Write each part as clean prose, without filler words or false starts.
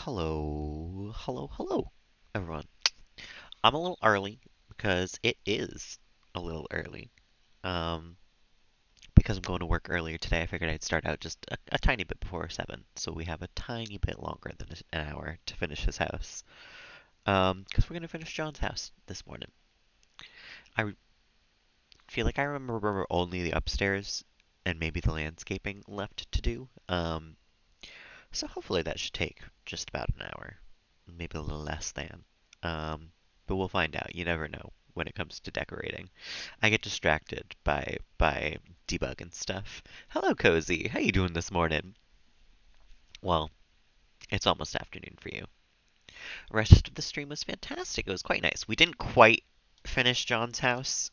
Hello, hello, hello, everyone. I'm a little early because it is a little early. Um, because I'm going to work earlier today, I figured I'd start out just a tiny bit before 7, so we have a tiny bit longer than an hour to finish his house. Because we're gonna finish John's house this morning. I feel like I remember only the upstairs and maybe the landscaping left to do. So hopefully that should take just about an hour, maybe a little less than. Um, but we'll find out. You never know when it comes to decorating. I get distracted by debug and stuff. Hello, Cozy. How you doing this morning? Well, it's almost afternoon for you. Rest of the stream was fantastic. It was quite nice. We didn't quite finish John's house.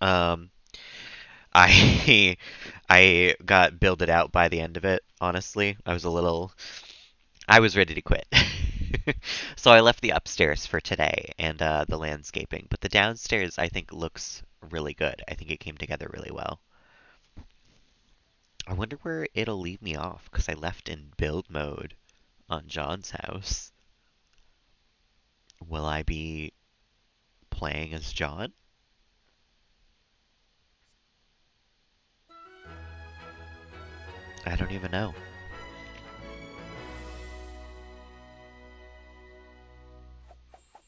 Um, I I got builded out by the end of it, honestly. I was ready to quit. So I left the upstairs for today and the landscaping, but the downstairs I think looks really good. I think it came together really well. I wonder where it'll leave me off because I left in build mode on John's house. Will I be playing as John? I don't even know.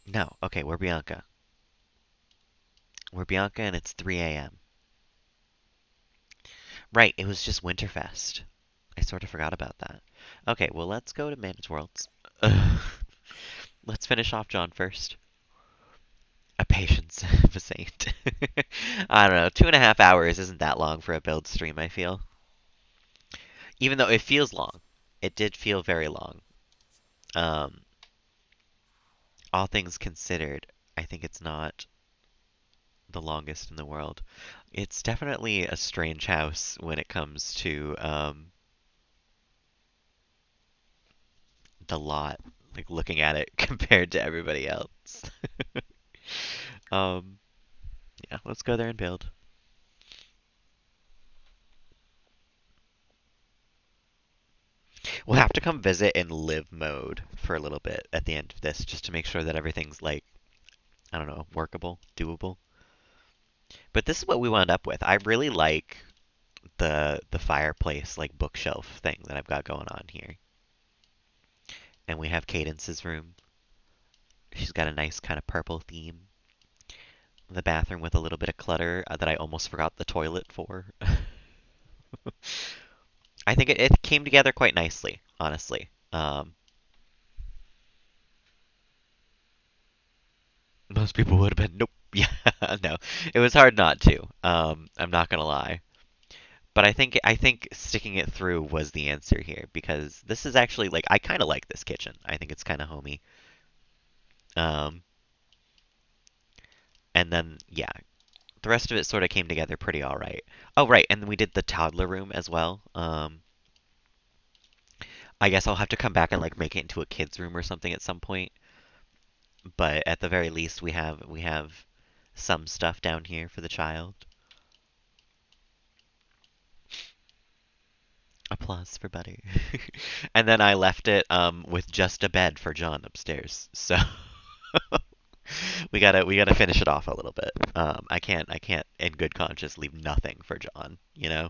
No. Okay, we're Bianca. We're Bianca and it's 3 a.m. Right, it was just Winterfest. I sort of forgot about that. Okay, well, let's go to Manage Worlds. Let's finish off John first. A patience of a saint. I don't know. 2.5 hours isn't that long for a build stream, I feel. Even though it feels long. It did feel very long. Um, all things considered, I think it's not the longest in the world. It's definitely a strange house when it comes to the lot, like looking at it compared to everybody else. um, yeah, let's go there and build. We'll have to come visit in live mode for a little bit at the end of this, just to make sure that everything's like, I don't know, workable, doable. But this is what we wound up with. I really like the fireplace like bookshelf thing that I've got going on here. And we have Cadence's room. She's got a nice kind of purple theme. The bathroom with a little bit of clutter that I almost forgot the toilet for. I think it came together quite nicely, honestly. Most people would have been, nope. Yeah, no. It was hard not to. I'm not gonna lie. But I think sticking it through was the answer here because this is actually like I kind of like this kitchen. I think it's kind of homey. Um, and then yeah, the rest of it sort of came together pretty all right. Oh right, and then we did the toddler room as well. I guess I'll have to come back and like make it into a kid's room or something at some point. But at the very least, we have some stuff down here for the child. Applause for Buddy. And then I left it with just a bed for John upstairs. So we gotta finish it off a little bit. I can't in good conscience leave nothing for John, you know?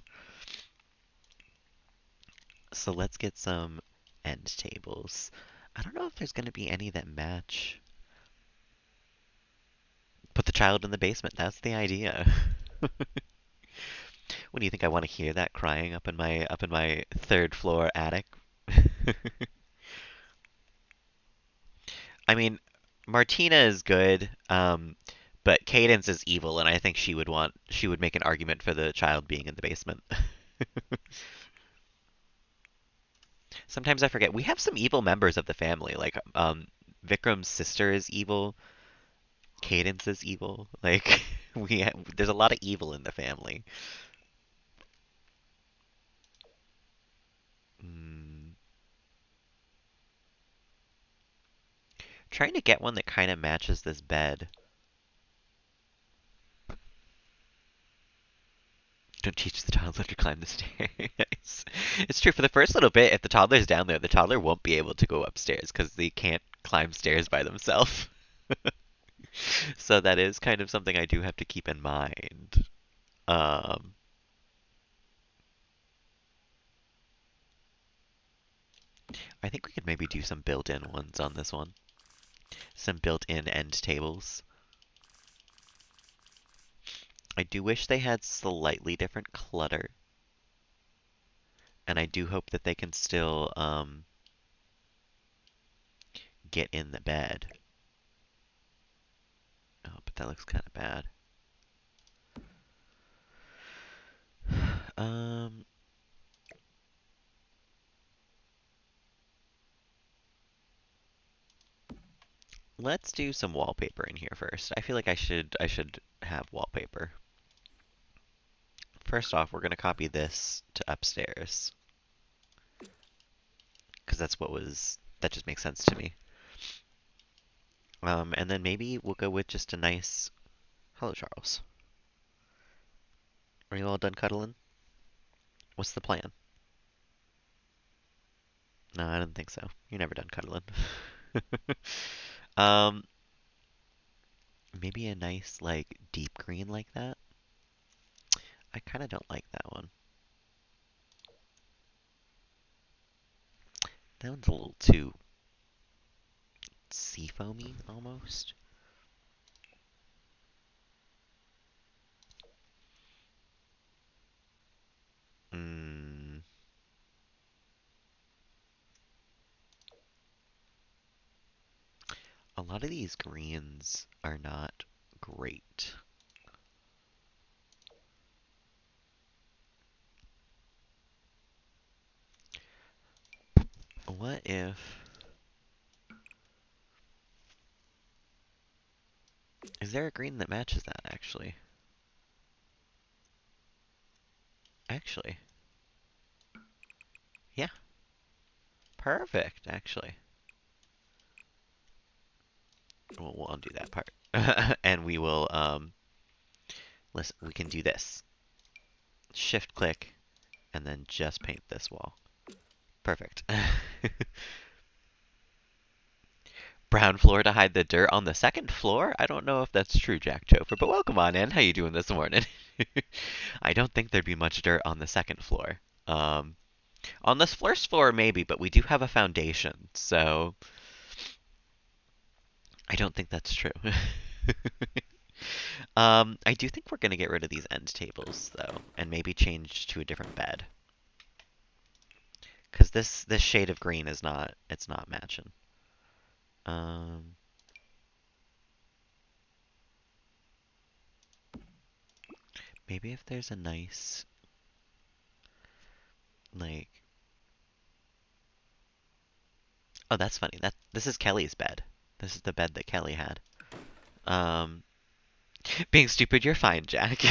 So let's get some end tables. I don't know if there's gonna be any that match. Put the child in the basement. That's the idea. What do you think? I want to hear that crying up in my third floor attic? I mean, Martina is good, but Cadence is evil, and I think she would make an argument for the child being in the basement. Sometimes I forget we have some evil members of the family, like Vikram's sister is evil, Cadence is evil. Like there's a lot of evil in the family. Mm, trying to get one that kind of matches this bed. Don't teach the toddler to climb the stairs. It's true. For the first little bit, if the toddler's down there, the toddler won't be able to go upstairs because they can't climb stairs by themselves. So that is kind of something I do have to keep in mind. Um, I think we could maybe do some built-in ones on this one. Some built-in end tables. I do wish they had slightly different clutter, and I do hope that they can still get in the bed. Oh, but that looks kind of bad. Um, let's do some wallpaper in here first. I feel like I should have wallpaper. First off, we're gonna copy this to upstairs because that just makes sense to me. And then maybe we'll go with just a nice hello, Charles. Are you all done cuddling? What's the plan? No, I don't think so. You're never done cuddling. Um, maybe a nice like deep green like that. I kind of don't like that one. That one's a little too seafoamy almost. Mm, a lot of these greens are not great. What if... Is there a green that matches that, actually? Actually. Yeah, perfect, actually. We'll undo that part. And we will, listen, we can do this. Shift click, and then just paint this wall. Perfect. Brown floor to hide the dirt on the second floor? I don't know if that's true, Jack Topher, but welcome on in. How you doing this morning? I don't think there'd be much dirt on the second floor. Um, on this first floor, maybe, but we do have a foundation, so I don't think that's true. I do think we're gonna get rid of these end tables, though, and maybe change to a different bed. Because this shade of green is not, it's not matching. Um, maybe if there's a nice, like, oh, that's funny. This is Kelly's bed. This is the bed that Kelly had. Um, being stupid, you're fine, Jack.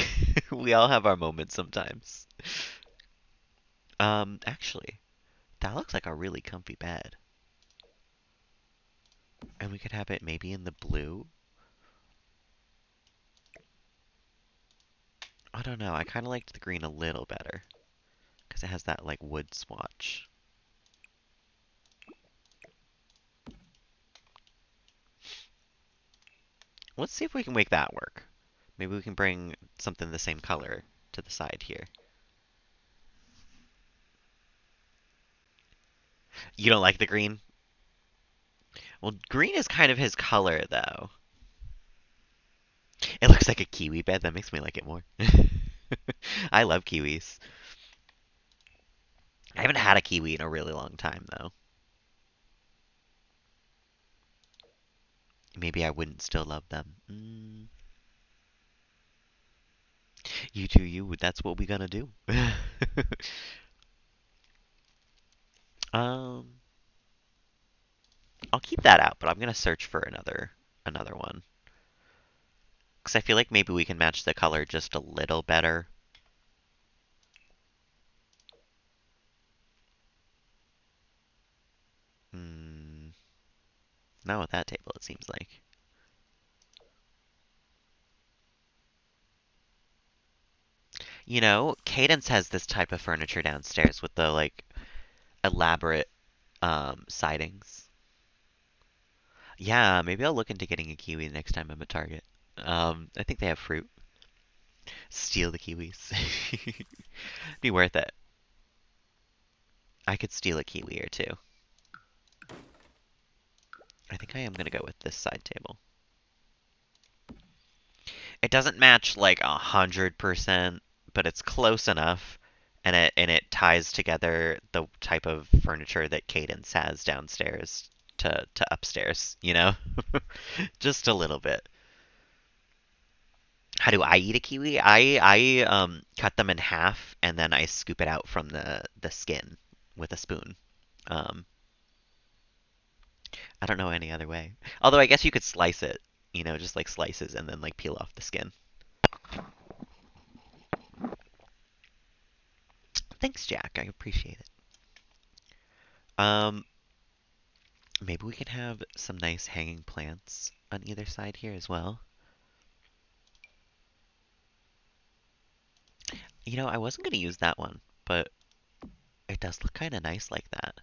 We all have our moments sometimes. Actually, that looks like a really comfy bed. And we could have it maybe in the blue. I don't know. I kind of liked the green a little better because it has that like wood swatch. Let's see if we can make that work. Maybe we can bring something the same color to the side here. You don't like the green? Well, green is kind of his color, though. It looks like a kiwi bed. That makes me like it more. I love kiwis. I haven't had a kiwi in a really long time, though. Maybe I wouldn't still love them. You do you. That's what we gonna do. um, I'll keep that out, but I'm gonna search for another one. Because I feel like maybe we can match the color just a little better. Hmm. Not with that table, it seems like. Cadence has this type of furniture downstairs with the like elaborate sidings. Yeah, maybe I'll look into getting a kiwi next time I'm at Target. I think they have fruit. Steal the kiwis. Be worth it. I could steal a kiwi or two. I think I am gonna go with this side table. It doesn't match like 100%, but it's close enough, and it ties together the type of furniture that Cadence has downstairs to upstairs, you know? Just a little bit. How do I eat a kiwi? I cut them in half and then I scoop it out from the skin with a spoon. Um, I don't know any other way. Although I guess you could slice it, just like slices and then like peel off the skin. Thanks, Jack. I appreciate it. Um, Maybe we can have some nice hanging plants on either side here as well. I wasn't going to use that one, but it does look kind of nice like that.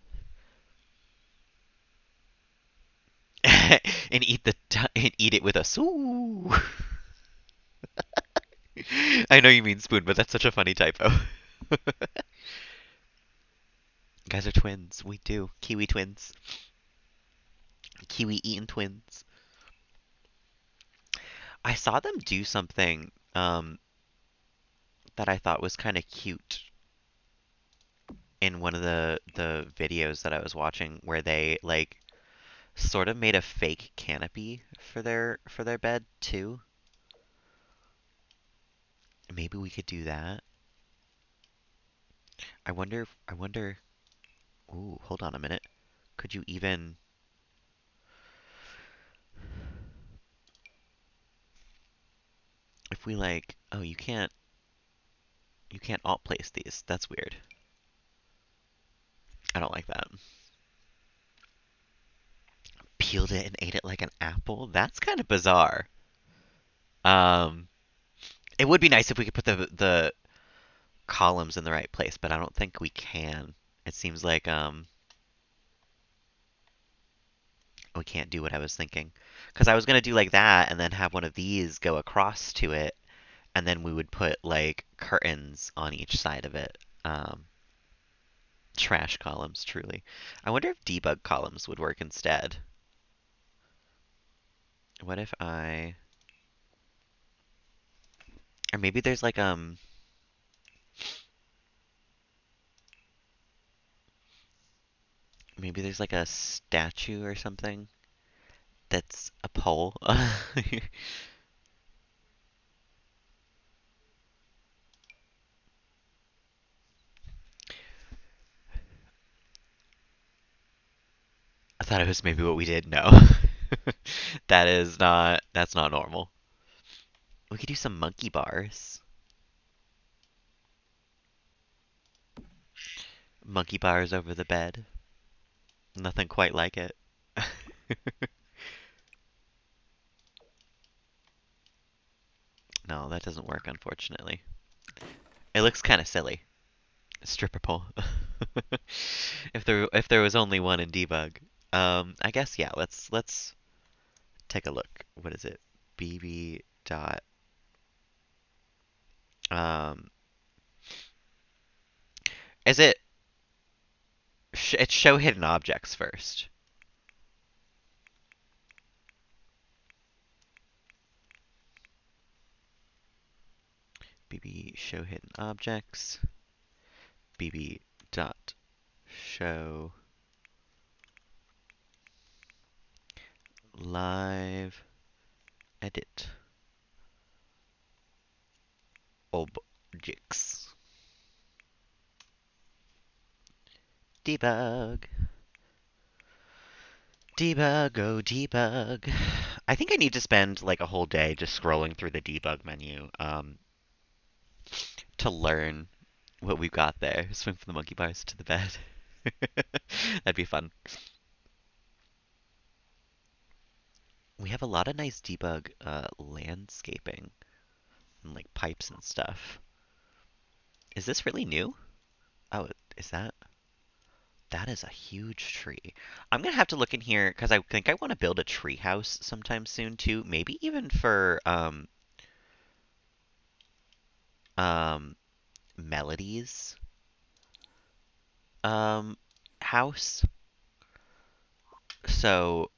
And eat it with a soo. I know you mean spoon, but that's such a funny typo. Guys are twins. We do. Kiwi twins. Kiwi eating twins. I saw them do something that I thought was kind of cute in one of the videos that I was watching where they like sort of made a fake canopy for their bed too. Maybe we could do that. I wonder. Ooh, hold on a minute. Could you even if we like oh you can't alt place these. That's weird. I don't like that. Peeled it and ate it like an apple? That's kind of bizarre. Um it would be nice if we could put the columns in the right place, but I don't think we can. It seems like we can't do what I was thinking. Because I was gonna do like that and then have one of these go across to it, and then we would put like curtains on each side of it. Um, Trash columns, truly. I wonder if debug columns would work instead. What if I, or maybe there's like maybe there's like a statue or something that's a pole. I thought it was maybe what we did. No, that's not normal. We could do some monkey bars. Monkey bars over the bed. Nothing quite like it. No, that doesn't work, unfortunately. It looks kind of silly. Stripper pole. If there was only one in debug. I guess yeah. Let's take a look. What is it? BB dot. Um, is it? It's show hidden objects first. BB show hidden objects. BB dot show live edit objects. Debug. Debug, oh debug. I think I need to spend like a whole day just scrolling through the debug menu to learn what we've got there. Swing from the monkey bars to the bed. That'd be fun. We have a lot of nice debug landscaping and like pipes and stuff. Is this really new? Oh, is that? That is a huge tree. I'm gonna have to look in here because I think I want to build a tree house sometime soon too. Maybe even for um Melody's um house. So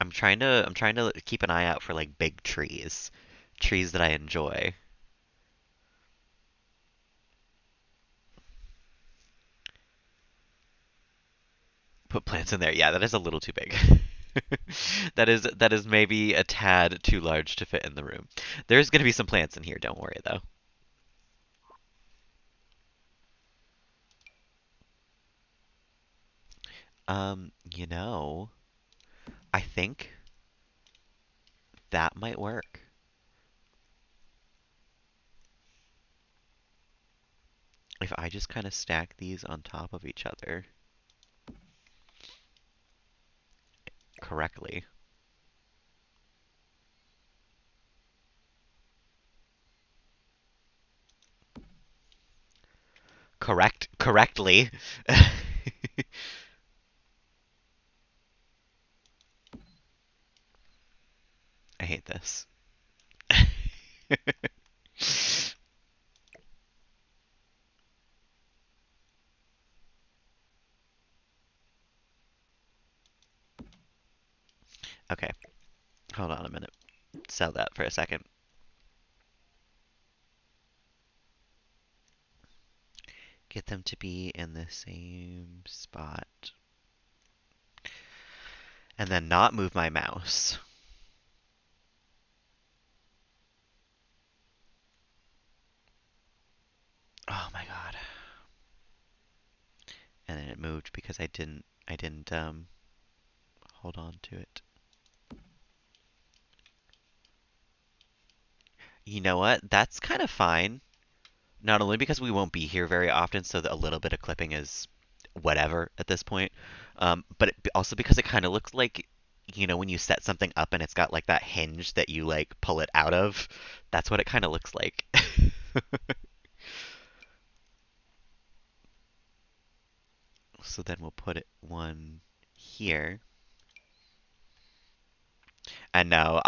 I'm trying to keep an eye out for like big trees, trees that I enjoy. Put plants in there. Yeah, that is a little too big. That is maybe a tad too large to fit in the room. There's gonna be some plants in here, don't worry though. You know, I think that might work. If I just kind of stack these on top of each other correctly. Correctly. I hate this. Okay, hold on a minute. Sell that for a second. Get them to be in the same spot. And then not move my mouse. Oh my god. And then it moved because I didn't hold on to it. You know what? That's kind of fine. Not only because we won't be here very often, so that a little bit of clipping is whatever at this point, but also because it kind of looks like, when you set something up and it's got like that hinge that you like pull it out of. That's what it kind of looks like. So then we'll put it one here. And no,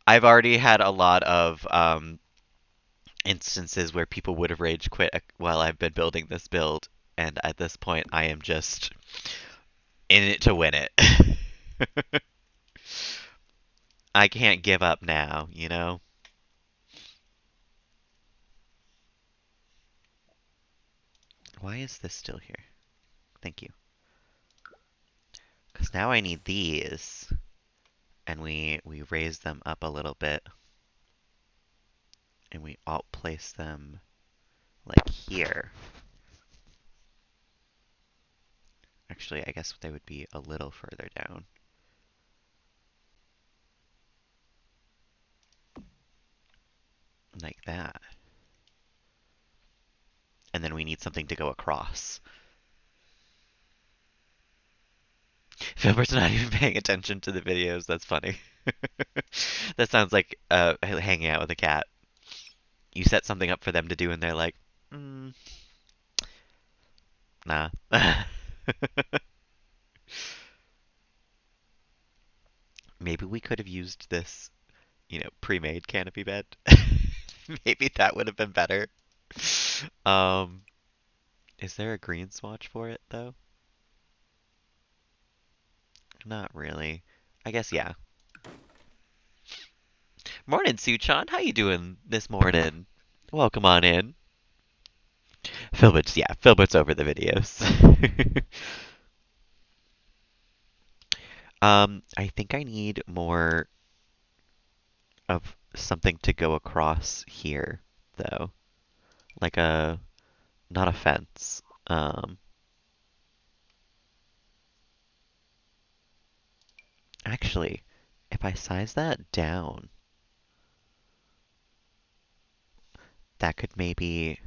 I've already had a lot of instances where people would have rage quit while I've been building this build, and at this point I am just in it to win it. I can't give up now. Why is this still here? Thank you. Because now I need these, and we raise them up a little bit, and we alt place them like here. Actually, I guess they would be a little further down. Like that. And then we need something to go across. Filbert's not even paying attention to the videos. That's funny. That sounds like hanging out with a cat. You set something up for them to do, and they're like, nah. Maybe we could have used this, pre-made canopy bed. Maybe that would have been better. Um, is there a green swatch for it, though? Not really. I guess, yeah. Morning, Suchan. How you doing this morning? Welcome on in. Philbert's over the videos. I think I need more of something to go across here, though. Like not a fence. Actually, if I size that down, that could maybe.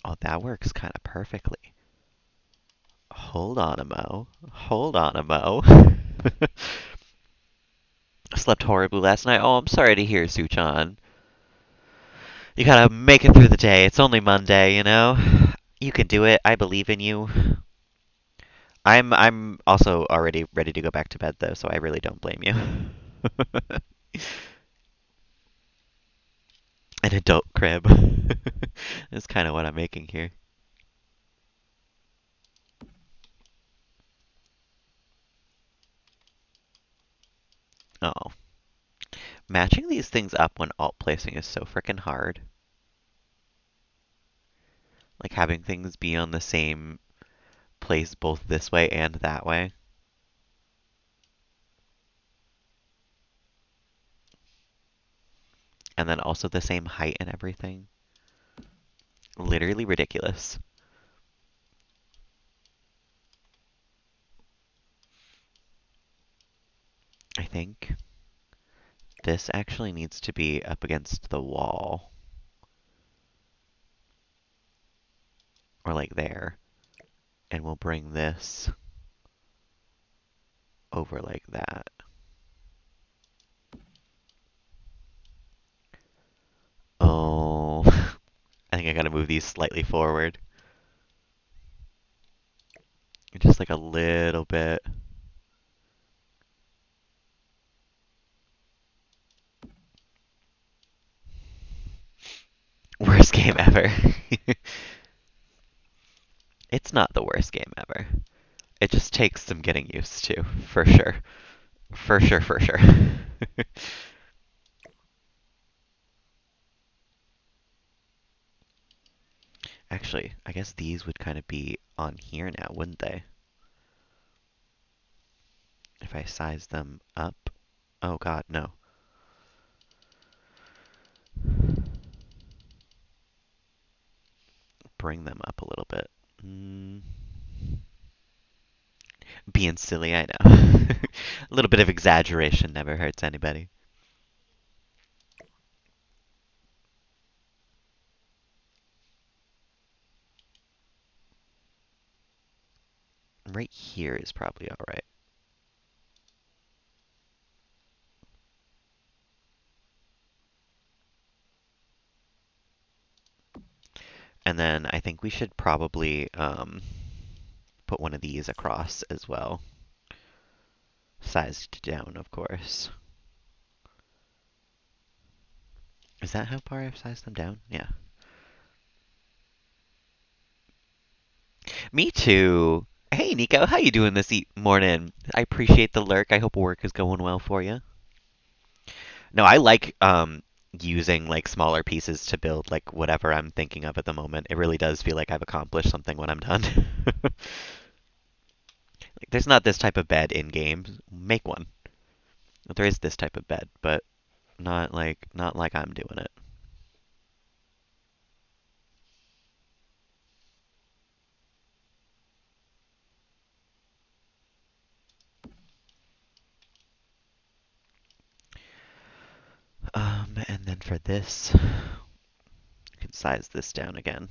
Oh, that works kind of perfectly. Hold on a mo. Hold on a mo. Slept horribly last night. Oh, I'm sorry to hear, Suchan. You gotta make it through the day. It's only Monday, you know? You can do it. I believe in you. I'm also already ready to go back to bed though, so I really don't blame you. An adult crib. That's kind of what I'm making here. Oh. Matching these things up when alt placing is so frickin' hard. Like having things be on the same place both this way and that way. And then also the same height and everything. Literally ridiculous. I think this actually needs to be up against the wall. Or like there. And we'll bring this over like that. Oh, I think I gotta move these slightly forward. Just like a little bit. Worst game ever. It's not the worst game ever. It just takes some getting used to, for sure. For sure, for sure. Actually, I guess these would kind of be on here now, wouldn't they? If I size them up. Oh god, no. Bring them up a little bit. Being silly, I know. A little bit of exaggeration never hurts anybody. Right here is probably alright. And then I think we should probably put one of these across as well. Sized down, of course. Is that how far I've sized them down? Yeah. Me too. Hey, Nico, how you doing this morning? I appreciate the lurk. I hope work is going well for you. No, I like using like smaller pieces to build like whatever I'm thinking of at the moment. It really does feel like I've accomplished something when I'm done. Like, there's not this type of bed in games. Make one. There is this type of bed, but not like I'm doing it. And then for this, you can size this down again.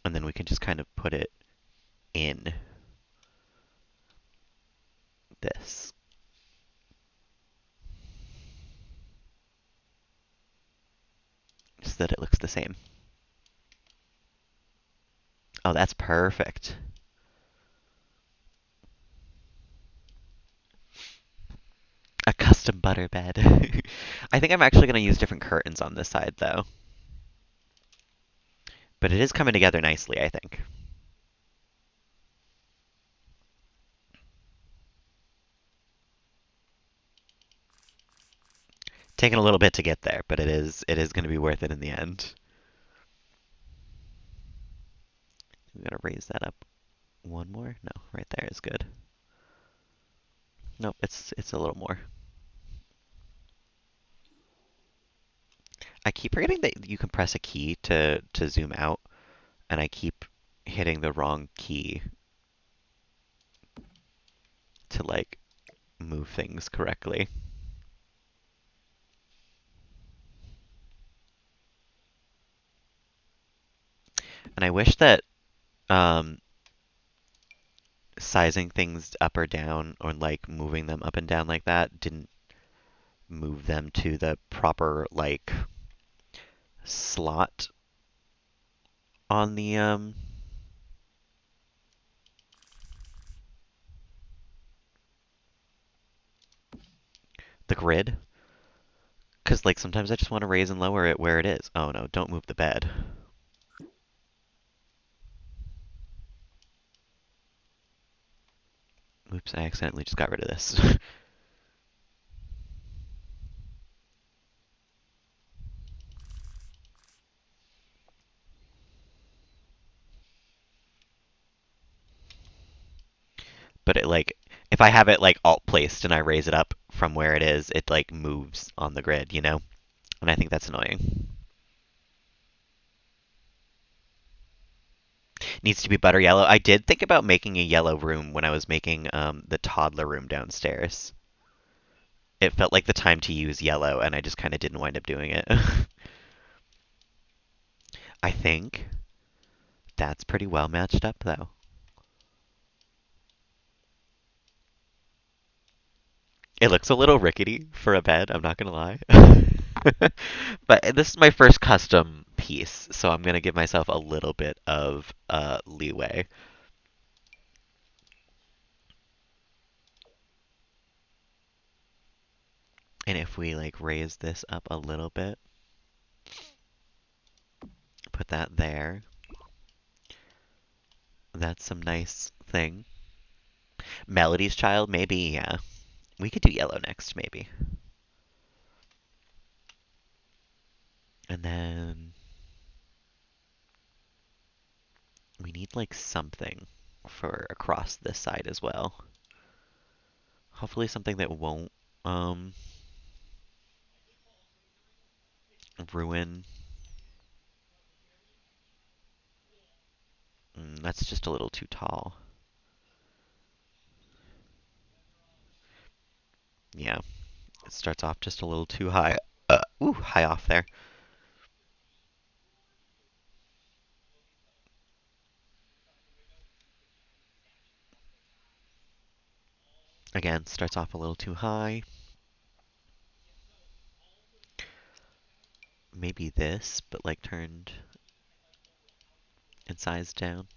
And then we can just kind of put it in this. So that it looks the same. Oh, that's perfect. A custom butter bed. I think I'm actually going to use different curtains on this side, though. But it is coming together nicely, I think. Taking a little bit to get there, but it is going to be worth it in the end. I'm going to raise that up one more. No, right there is good. Nope, it's a little more. I keep forgetting that you can press a key to zoom out, and I keep hitting the wrong key to like move things correctly. And I wish that um sizing things up or down or like moving them up and down like that didn't move them to the proper like slot on the grid. Cause like sometimes I just want to raise and lower it where it is. Oh no, don't move the bed. Oops, I accidentally just got rid of this. But it like if I have it like alt placed and I raise it up from where it is, it like moves on the grid, you know? And I think that's annoying. Needs to be butter yellow. I did think about making a yellow room when I was making the toddler room downstairs. It felt like the time to use yellow, and I just kind of didn't wind up doing it. I think that's pretty well matched up, though. It looks a little rickety for a bed, I'm not gonna lie. But this is my first custom piece, so I'm gonna give myself a little bit of leeway. And if we like raise this up a little bit, put that there, that's some nice thing. Melody's Child, maybe, yeah. We could do yellow next, maybe. And then we need like something for across this side as well. Hopefully something that won't um ruin. That's just a little too tall. Yeah, it starts off just a little too high. Ooh, high off there. Again, starts off a little too high. Maybe this, but like turned and sized down.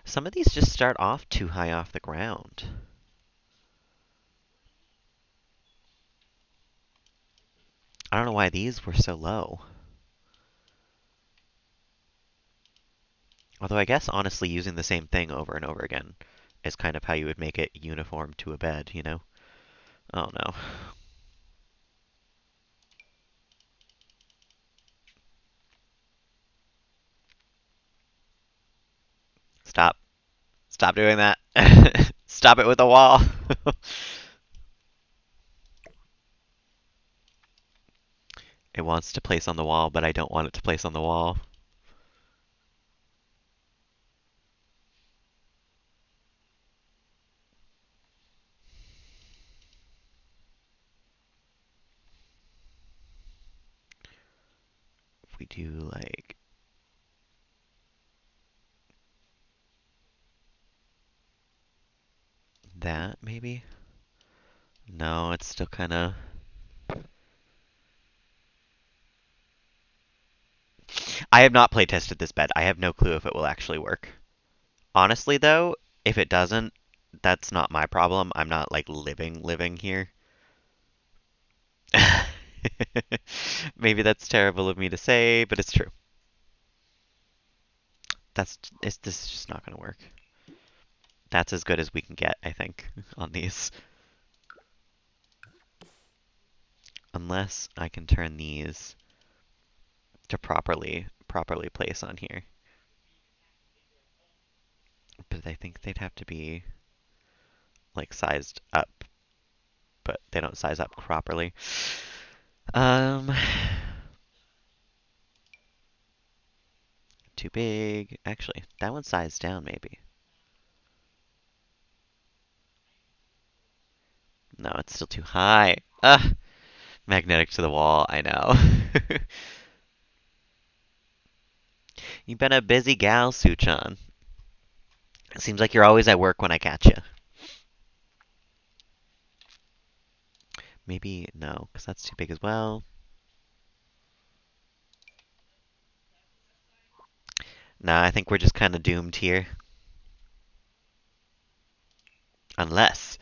Some of these just start off too high off the ground. I don't know why these were so low. Although I guess honestly using the same thing over and over again is kind of how you would make it uniform to a bed, you know? Oh no. Stop. Stop doing that. Stop it with the wall. It wants to place on the wall, but I don't want it to place on the wall. If we do like that, maybe? No, it's still kind of. I have not play tested this bed. I have no clue if it will actually work. Honestly, though, if it doesn't, that's not my problem. I'm not like living here. Maybe that's terrible of me to say, but it's true. This is just not going to work. That's as good as we can get, I think, on these. Unless I can turn these to properly place on here. But I think they'd have to be like sized up, but they don't size up properly. Um, too big. Actually, that one's sized down maybe. No, it's still too high. Ugh, magnetic to the wall, I know. You've been a busy gal, Suchan. It seems like you're always at work when I catch you. Maybe no, because that's too big as well. Nah, I think we're just kind of doomed here. Unless.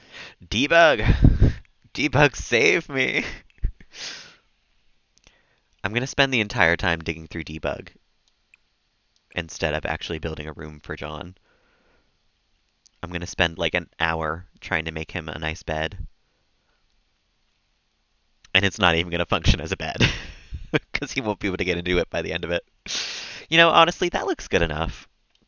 Debug! Debug, save me! I'm gonna spend the entire time digging through debug instead of actually building a room for John. I'm gonna spend like an hour trying to make him a nice bed, and it's not even gonna function as a bed because he won't be able to get into it by the end of it. Honestly, that looks good enough.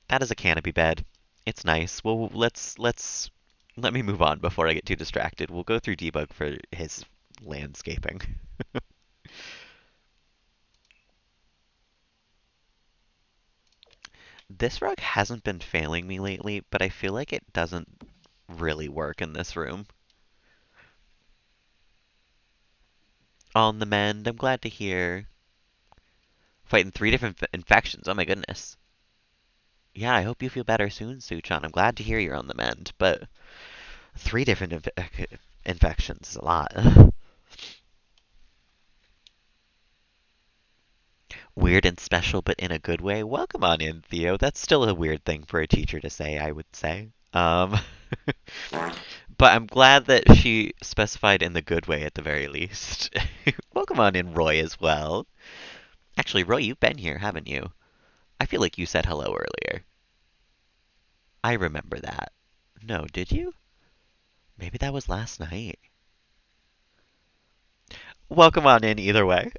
That is a canopy bed. It's nice. Well, let me move on before I get too distracted. We'll go through debug for his landscaping. This rug hasn't been failing me lately, but I feel like it doesn't really work in this room. On the mend, I'm glad to hear. Fighting three different infections, oh my goodness. Yeah, I hope you feel better soon, Suchan. I'm glad to hear you're on the mend, but three different infections is a lot. Weird and special, but in a good way. Welcome on in, Theo. That's still a weird thing for a teacher to say, I would say. But I'm glad that she specified in the good way at the very least. Welcome on in, Roy, as well. Actually, Roy, you've been here, haven't you? I feel like you said hello earlier. I remember that. No, did you? Maybe that was last night. Welcome on in either way.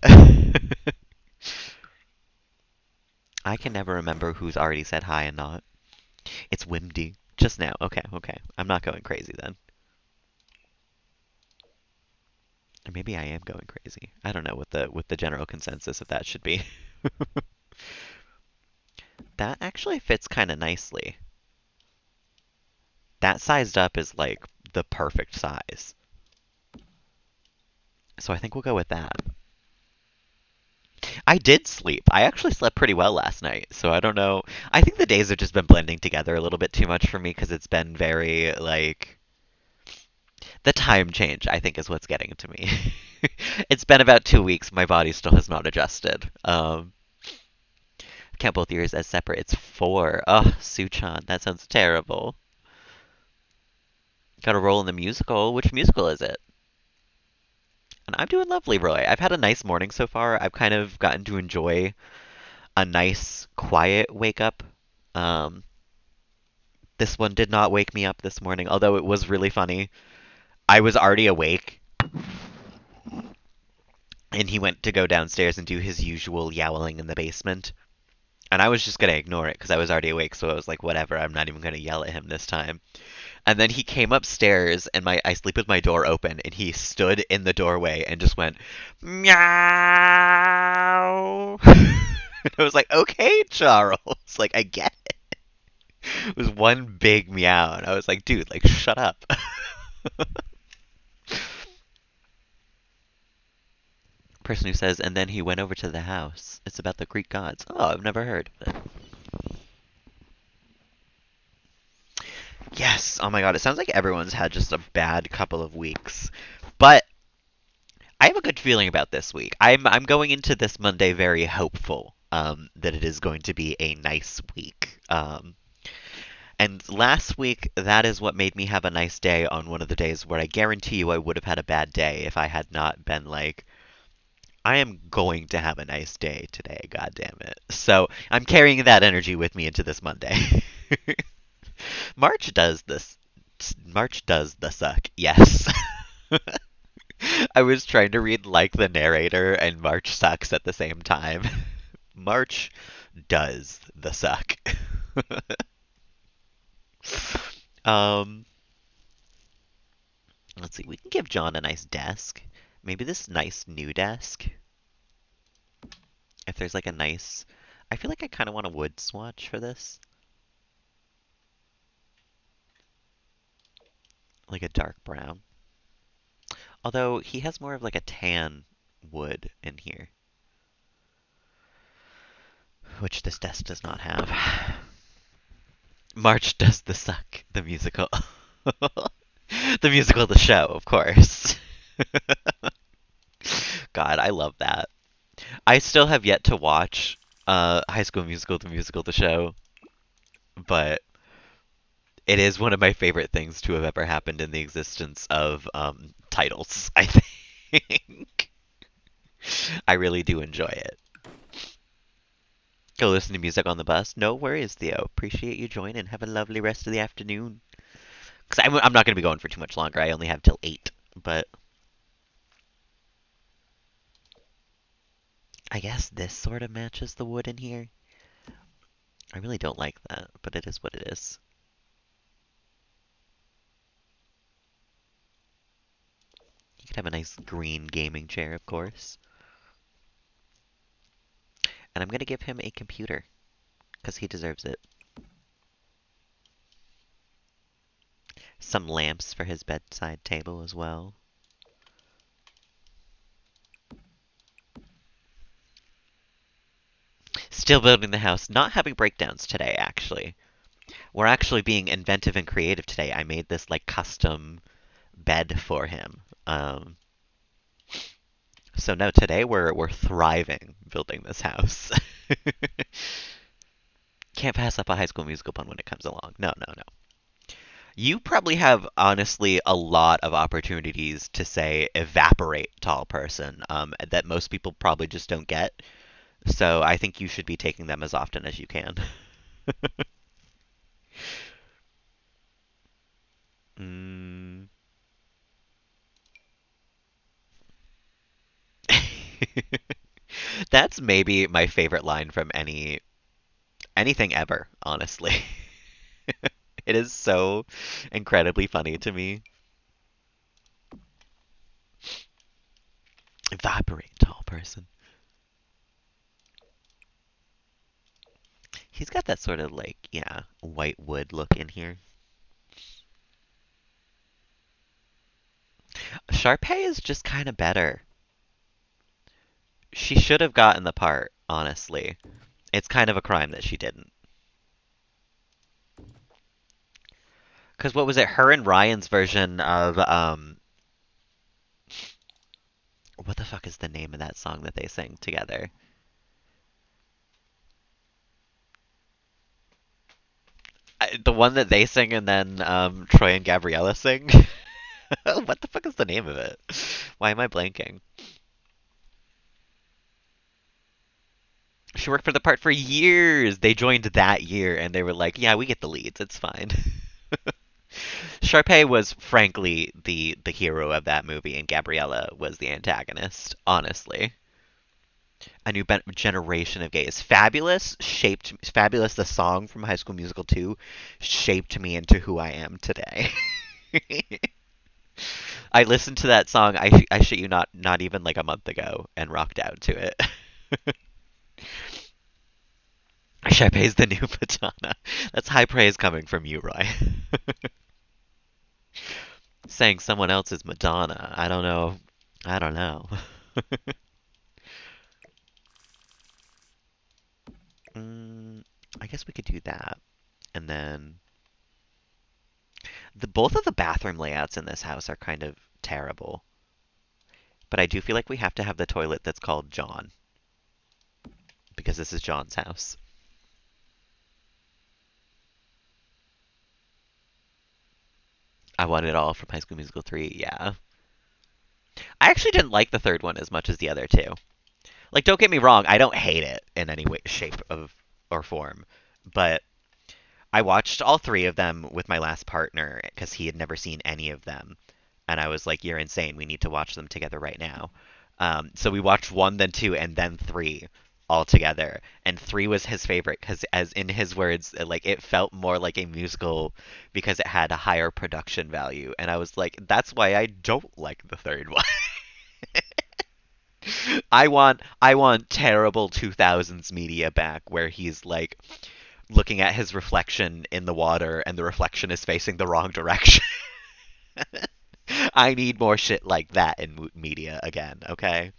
I can never remember who's already said hi and not. It's Wimdy. Just now. Okay, okay. I'm not going crazy then. Or maybe I am going crazy. I don't know what the general consensus of that should be. That actually fits kind of nicely. That sized up is like the perfect size. So I think we'll go with that. I did sleep. I actually slept pretty well last night. So I don't know. I think the days have just been blending together a little bit too much for me because it's been very like the time change, I think, is what's getting to me. It's been about 2 weeks. My body still has not adjusted. Count both years as separate. It's four. Oh, Suchan, that sounds terrible. Got a role in the musical. Which musical is it? And I'm doing lovely, Roy. I've had a nice morning so far. I've kind of gotten to enjoy a nice, quiet wake up. Um, this one did not wake me up this morning, although it was really funny. I was already awake, and he went to go downstairs and do his usual yowling in the basement. And I was just gonna ignore it because I was already awake, so I was like, whatever, I'm not even gonna yell at him this time. And then he came upstairs, and I sleep with my door open, and he stood in the doorway and just went meow. And I was like, okay, Charles, like I get it. It was one big meow, and I was like, dude, like shut up. Person who says, and then he went over to the house. It's about the Greek gods. Oh, I've never heard of it. Yes. Oh my god, it sounds like everyone's had just a bad couple of weeks. But I have a good feeling about this week. I'm going into this Monday very hopeful that it is going to be a nice week. And last week, that is what made me have a nice day on one of the days where I guarantee you I would have had a bad day if I had not been like, I am going to have a nice day today, god damn it. So I'm carrying that energy with me into this Monday. March does this. March does the suck, yes. I was trying to read like the narrator and March sucks at the same time. March does the suck. um, let's see. We can give John a nice desk. Maybe this nice new desk. If there's like a nice, I feel like I kind of want a wood swatch for this, like a dark brown. Although he has more of like a tan wood in here. which this desk does not have. March Does the Suck, the musical. The musical, the show, of course. God, I love that. I still have yet to watch High School Musical, the musical, the show, but it is one of my favorite things to have ever happened in the existence of titles, I think. I really do enjoy it. Go listen to music on the bus? No worries, Theo. Appreciate you joining. Have a lovely rest of the afternoon. Because I'm not going to be going for too much longer. I only have till 8. But I guess this sort of matches the wood in here. I really don't like that, but it is what it is. You could have a nice green gaming chair, of course. And I'm going to give him a computer, because he deserves it. Some lamps for his bedside table as well. Still building the house. Not having breakdowns today, actually. We're actually being inventive and creative today. I made this, like, custom bed for him. So no, today we're thriving building this house. Can't pass up a High School Musical pun when it comes along. No, no, no. You probably have honestly a lot of opportunities to say evaporate tall person that most people probably just don't get. So I think you should be taking them as often as you can. mm. That's maybe my favorite line from anything ever, honestly. It is so incredibly funny to me. Evaporate, tall person. He's got that sort of like, yeah, white wood look in here. Sharpay is just kind of better. She should have gotten the part, honestly. It's kind of a crime that she didn't. Because what was it? Her and Ryan's version of, what the fuck is the name of that song that they sing together? The one that they sing and then Troy and Gabriella sing? What the fuck is the name of it? Why am I blanking? She worked for the part for years. They joined that year and they were like, yeah, we get the leads. It's fine. Sharpay was frankly the hero of that movie, and Gabriella was the antagonist. Honestly, a new generation of gays. Fabulous. The song from High School Musical 2 shaped me into who I am today. I listened to that song. I shit you not even like a month ago, and rocked out to it. Sharpay's the new Madonna. That's high praise coming from you, Roy. Saying someone else is Madonna. I don't know. I don't know. mm, I guess we could do that. And then the both of the bathroom layouts in this house are kind of terrible. But I do feel like we have to have the toilet that's called John because this is John's house. I want it all from High School Musical 3. Yeah. I actually didn't like the third one as much as the other two. Like, don't get me wrong, I don't hate it in any way, shape, of or form, but I watched all three of them with my last partner because he had never seen any of them, and I was like, "You're insane. We need to watch them together right now." So we watched one, then two, and then three all together, and three was his favorite because, as in his words, like it felt more like a musical because it had a higher production value, and I was like, "That's why I don't like the third one." I want terrible 2000s media back where he's like looking at his reflection in the water and the reflection is facing the wrong direction. I need more shit like that in media again, okay?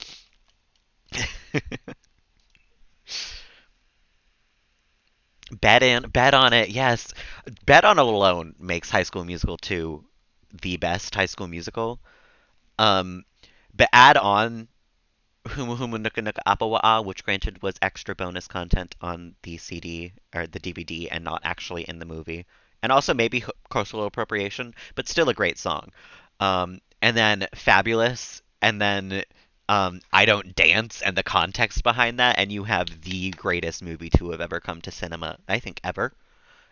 Bet on it. Yes, Bet on it alone makes High School Musical 2 the best High School Musical. Um, but add on Humu Humu Nuka Nuka Apawa'a, which granted was extra bonus content on the CD or the DVD and not actually in the movie, and also maybe cultural appropriation, but still a great song. And then Fabulous, and then I Don't Dance, and the context behind that, and you have the greatest movie to have ever come to cinema, I think, ever.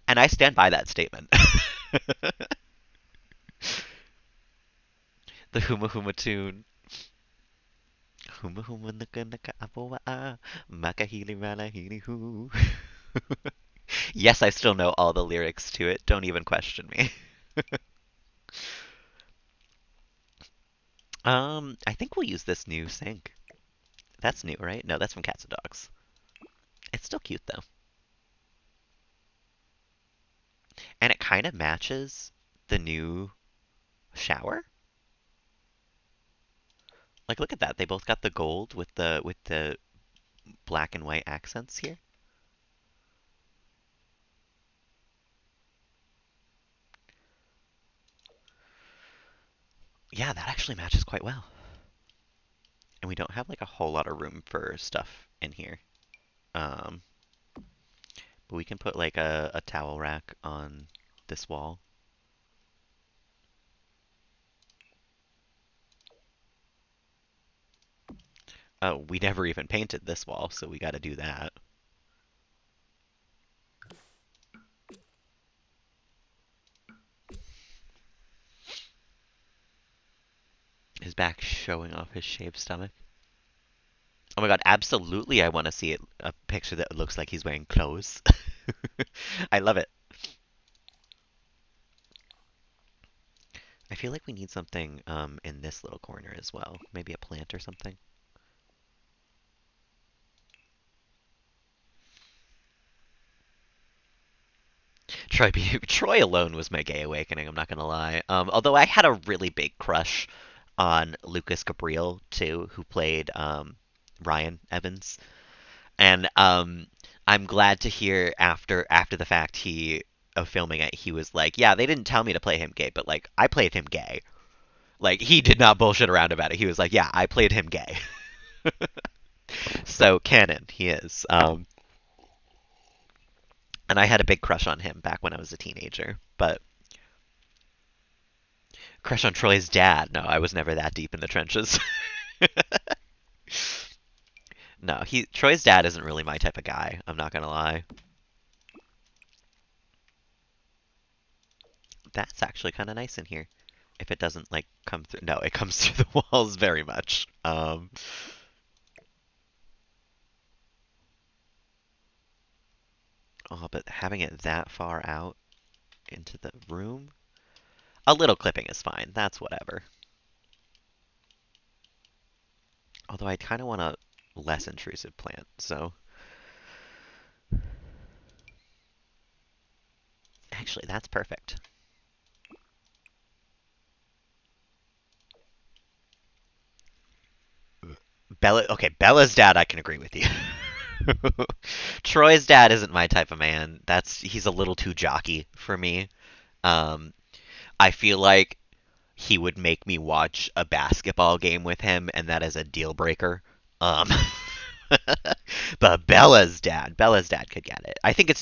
And I stand by that statement. The Huma Huma tune. Huma Huma Nuka Nuka Apawa'a, Makahili Ranahili Hu. Yes, I still know all the lyrics to it. Don't even question me. I think we'll use this new sync. That's new, right? No, that's from Cats and Dogs. It's still cute though. And it kind of matches the new shower. Like look at that. They both got the gold with the black and white accents here. Yeah, that actually matches quite well. And we don't have like a whole lot of room for stuff in here. Um, but we can put like a towel rack on this wall. Oh, we never even painted this wall, so we got to do that. His back showing off his shaved stomach. Oh my god, absolutely I want to see it, a picture that looks like he's wearing clothes. I love it. I feel like we need something in this little corner as well. Maybe a plant or something. Troy alone was my gay awakening, I'm not gonna lie. Although I had a really big crush on Lucas Gabriel too, who played Ryan Evans. And I'm glad to hear after the fact he of filming it, he was like, yeah, they didn't tell me to play him gay, but like I played him gay. Like he did not bullshit around about it. He was like, yeah, I played him gay. So canon, he is. And I had a big crush on him back when I was a teenager. But crush on Troy's dad? No, I was never that deep in the trenches. No, he Troy's dad isn't really my type of guy. I'm not gonna lie. That's actually kind of nice in here. If it doesn't like come through, no, it comes through the walls very much. Oh, but having it that far out into the room, a little clipping is fine. That's whatever. Although I kind of want a less intrusive plant, so actually that's perfect. Okay, Bella's dad, I can agree with you. Troy's dad isn't my type of man. He's a little too jockey for me. Um, I feel like he would make me watch a basketball game with him, and that is a deal breaker. Um, but Bella's dad could get it. I think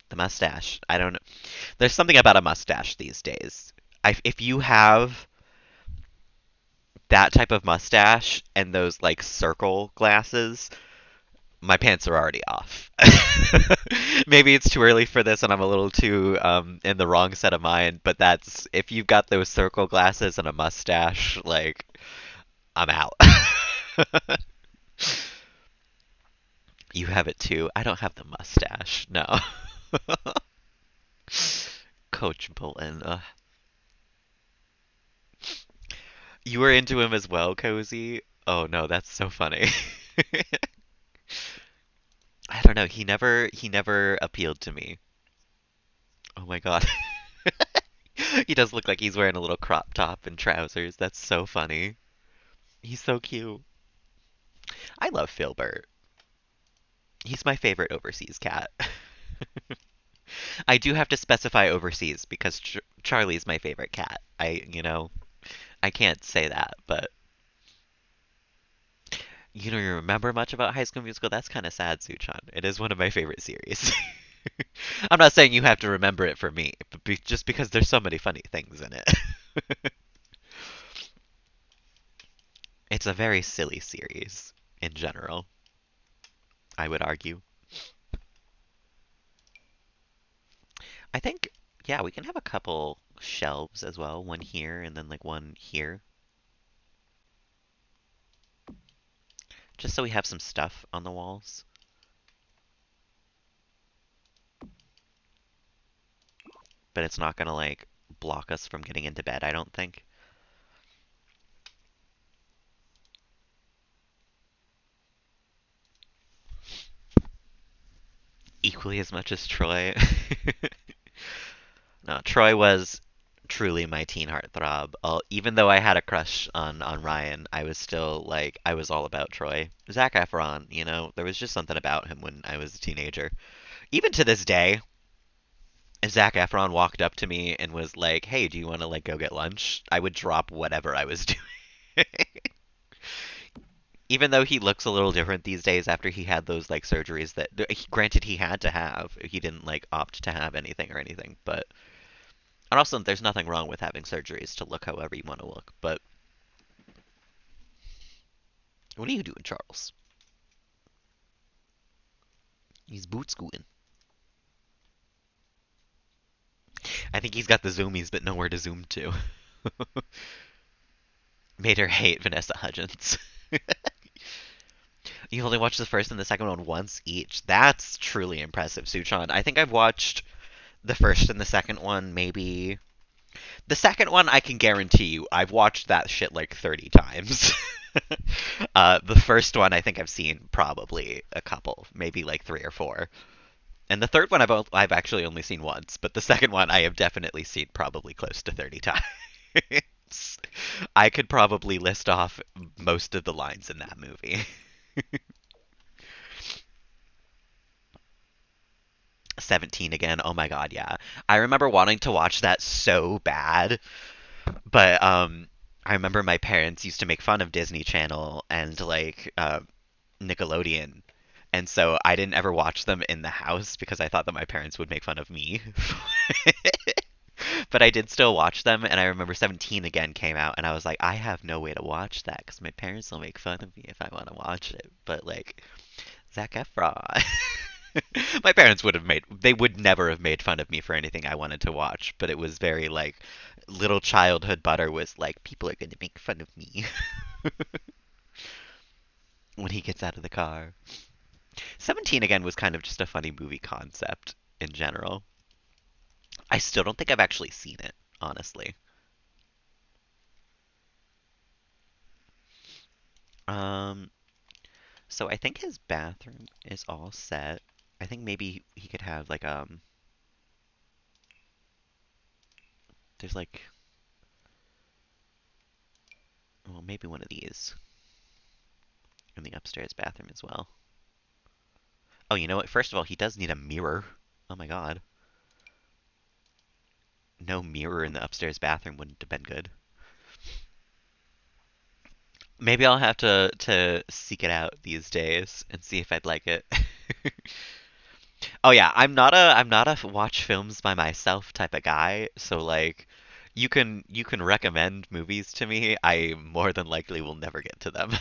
the mustache. I don't know. There's something about a mustache these days. If you have that type of mustache and those like circle glasses, my pants are already off. Maybe it's too early for this and I'm a little too in the wrong set of mind, but that's if you've got those circle glasses and a mustache, like I'm out. You have it too. I don't have the mustache. No. Coach Bolton. You were into him as well, Cozy? Oh no, that's so funny. I don't know. He never appealed to me. Oh my god. He does look like he's wearing a little crop top and trousers. That's so funny. He's so cute. I love Filbert. He's my favorite overseas cat. I do have to specify overseas because Charlie's my favorite cat. I can't say that, but you remember much about High School Musical? That's kind of sad, Suchan. It is one of my favorite series. I'm not saying you have to remember it for me, but just because there's so many funny things in it. It's a very silly series in general, I would argue. I think, yeah, we can have a couple shelves as well, one here and then like one here, just so we have some stuff on the walls. But it's not gonna like block us from getting into bed, I don't think. Equally as much as Troy. No, Troy was truly my teen heartthrob. Even though I had a crush on Ryan, I was still like I was all about Troy. Zac Efron, there was just something about him when I was a teenager. Even to this day, if Zac Efron walked up to me and was like, "Hey, do you want to like go get lunch?" I would drop whatever I was doing. Even though he looks a little different these days after he had those like surgeries that granted he had to have. He didn't like opt to have anything or anything, but and also there's nothing wrong with having surgeries to look however you want to look. But what are you doing, Charles? He's boot scooting. I think he's got the zoomies but nowhere to zoom to. Made her hate Vanessa Hudgens. You only watched the first and the second one once each. That's truly impressive, Suchan. I think I've watched the first and the second one maybe. The second one, I can guarantee you, I've watched that shit like 30 times. The first one, I think I've seen probably a couple, maybe like three or four. And the third one, I've actually only seen once, but the second one, I have definitely seen probably close to 30 times. I could probably list off most of the lines in that movie. 17 again. Oh my god, yeah. I remember wanting to watch that so bad, but I remember my parents used to make fun of Disney Channel and like Nickelodeon. And so I didn't ever watch them in the house because I thought that my parents would make fun of me. But I did still watch them, and I remember 17 again came out, and I was like, I have no way to watch that because my parents will make fun of me if I want to watch it. But like, Zac Efron. My parents they would never have made fun of me for anything I wanted to watch, but it was very like, little childhood butter was like, people are going to make fun of me when he gets out of the car. 17 again was kind of just a funny movie concept in general. I still don't think I've actually seen it, honestly. Um, so I think his bathroom is all set. I think maybe he could have like there's like well maybe one of these in the upstairs bathroom as well. Oh, you know what? First of all, he does need a mirror. Oh my god. No mirror in the upstairs bathroom wouldn't have been good. Maybe I'll have to seek it out these days and see if I'd like it. Oh yeah, I'm not a watch films by myself type of guy, so like you can recommend movies to me, I more than likely will never get to them.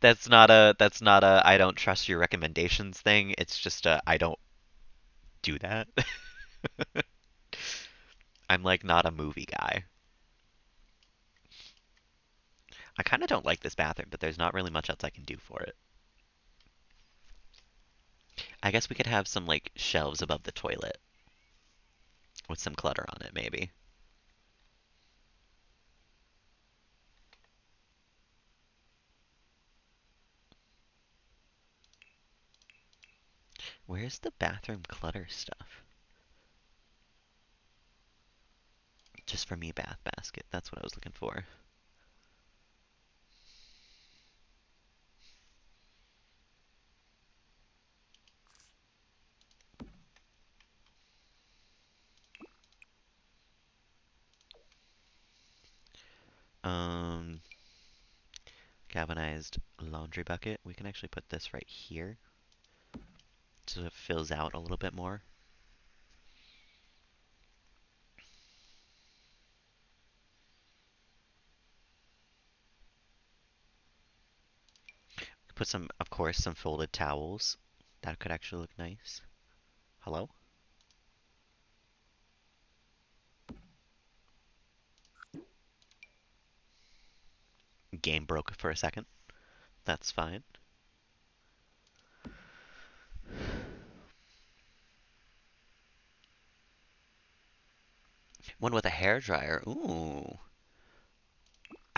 That's not a I don't trust your recommendations thing. It's just a I don't do that. I'm like not a movie guy. I kind of don't like this bathroom, but there's not really much else I can do for it. I guess we could have some like shelves above the toilet with some clutter on it, maybe. Where's the bathroom clutter stuff? Just for me, bath basket. That's what I was looking for. Um, Galvanized laundry bucket. We can actually put this right here so it fills out a little bit more. Put some, of course, some folded towels. That could actually look nice. Hello? Game broke for a second. That's fine. One with a hair dryer. Ooh.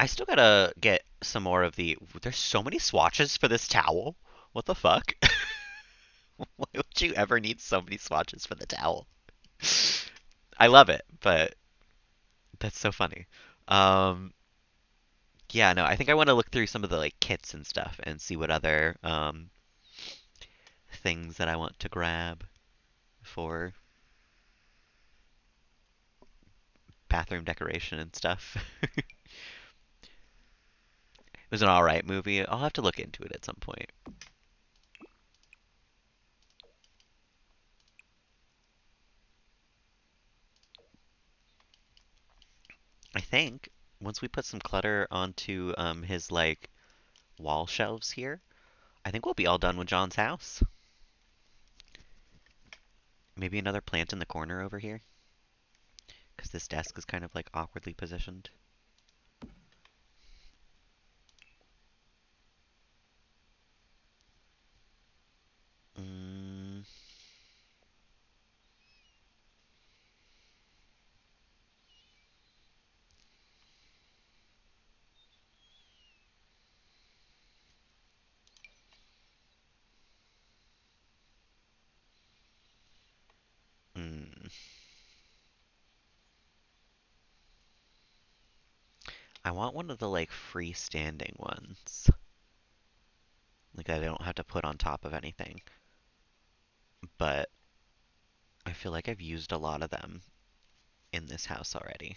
I still gotta get some more of the. There's so many swatches for this towel. What the fuck? Why would you ever need so many swatches for the towel? I love it, but that's so funny. Um, yeah, no, I think I want to look through some of the like kits and stuff and see what other things that I want to grab for bathroom decoration and stuff. It was an alright movie. I'll have to look into it at some point. I think once we put some clutter onto his like wall shelves here, I think we'll be all done with John's house. Maybe another plant in the corner over here, because this desk is kind of like awkwardly positioned. Mm, mm. I want one of the like freestanding ones, like that I don't have to put on top of anything. But I feel like I've used a lot of them in this house already.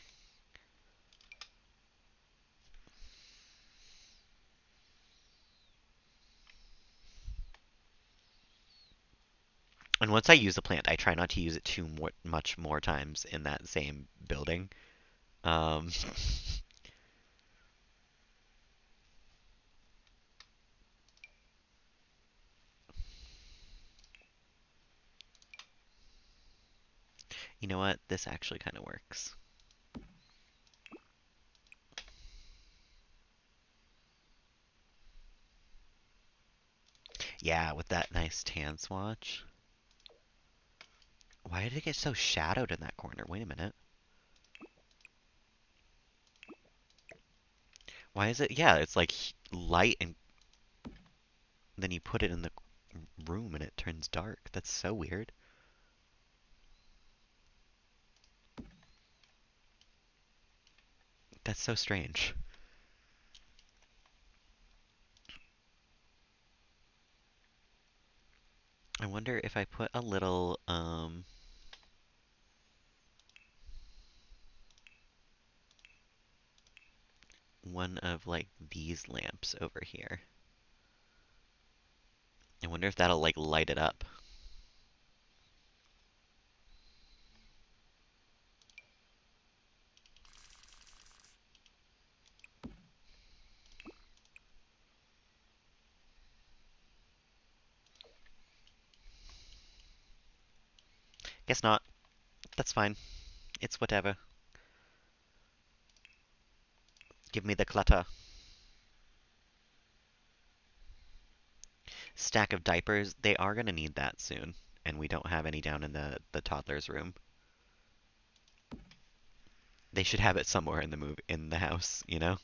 And once I use a plant, I try not to use it much more times in that same building. Um, you know what? This actually kind of works. Yeah, with that nice tan swatch. Why did it get so shadowed in that corner? Wait a minute. Why is it? Yeah, it's like light and then you put it in the room and it turns dark. That's so weird. That's so strange. I wonder if I put a little, one of like these lamps over here. I wonder if that'll like light it up. Guess not. That's fine. It's whatever. Give me the clutter. Stack of diapers. They are gonna need that soon, and we don't have any down in the toddler's room. They should have it somewhere in the house, you know?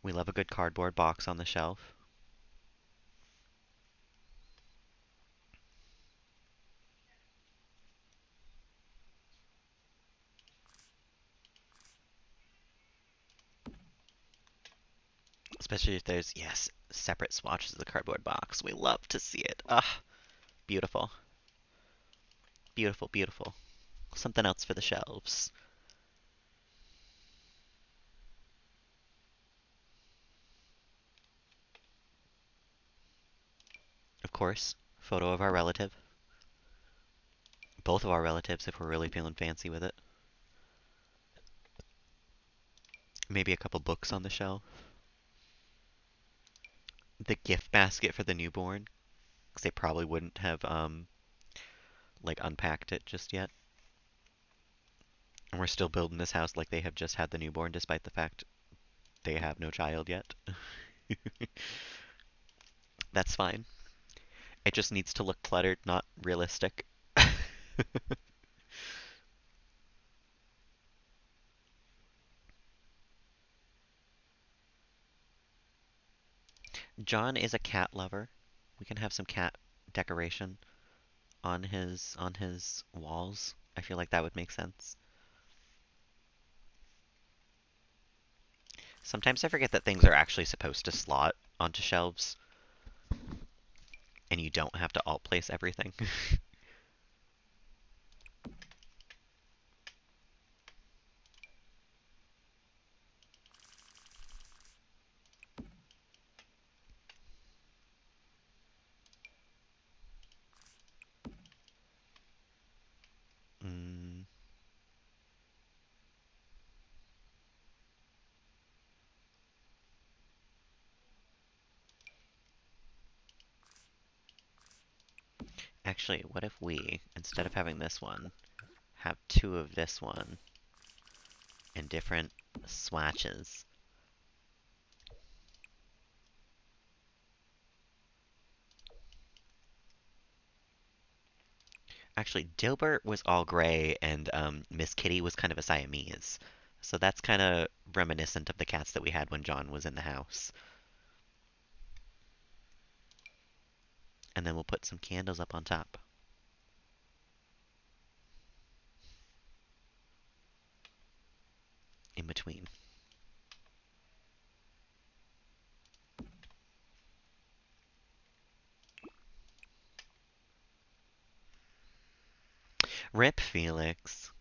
We love a good cardboard box on the shelf. Especially if there's, yes, separate swatches of the cardboard box. We love to see it. Ah, beautiful. Beautiful, beautiful. Something else for the shelves. Of course, photo of our relative. Both of our relatives if we're really feeling fancy with it. Maybe a couple books on the shelf. The gift basket for the newborn, because they probably wouldn't have like unpacked it just yet. And we're still building this house like they have just had the newborn, despite the fact they have no child yet. That's fine. It just needs to look cluttered, not realistic. John is a cat lover. We can have some cat decoration on his walls. I feel like that would make sense. Sometimes I forget that things are actually supposed to slot onto shelves, and you don't have to alt place everything. mm, Actually, what if we, instead of having this one, have two of this one in different swatches? Actually, Dilbert was all gray, and Miss Kitty was kind of a Siamese. So that's kind of reminiscent of the cats that we had when John was in the house. And then we'll put some candles up on top, in between. Rip Felix.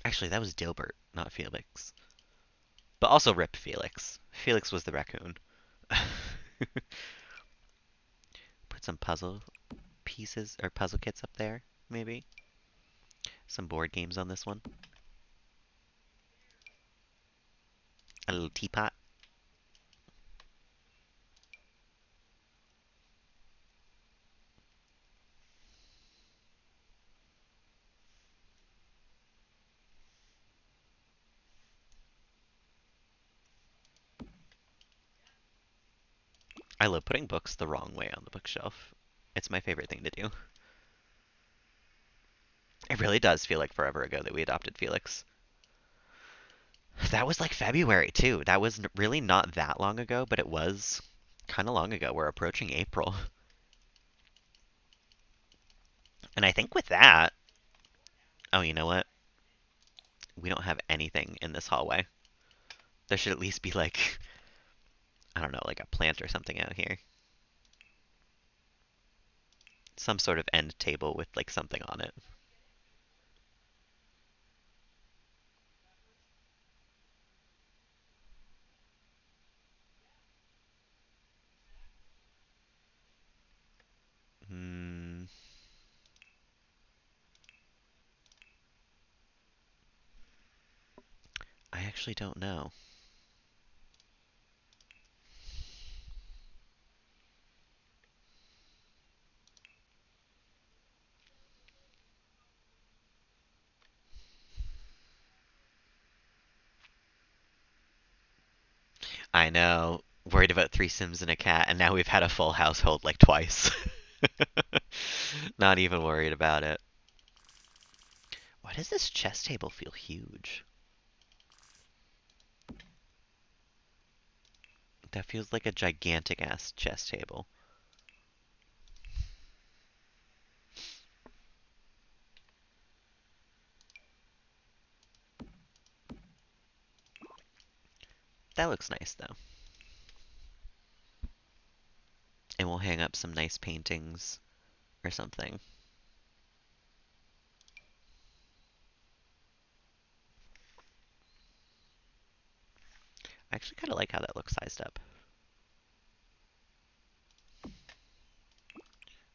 Actually, that was Dilbert, not Felix. But also Rip Felix. Felix was the raccoon. Put some puzzle pieces or puzzle kits up there, maybe. Some board games on this one. A little teapot. I love putting books the wrong way on the bookshelf. It's my favorite thing to do. It really does feel like forever ago that we adopted Felix. That was like February too. That was really not that long ago, but it was kind of long ago. We're approaching April. And I think with that, oh, you know what? We don't have anything in this hallway. There should at least be like, I don't know, like a plant or something out here. Some sort of end table with like something on it. Hmm, I actually don't know. I know. Worried about three Sims and a cat, and now we've had a full household like twice. Not even worried about it. Why does this chess table feel huge? That feels like a gigantic ass chess table. That looks nice though. and we'll hang up some nice paintings or something. I actually kind of like how that looks sized up.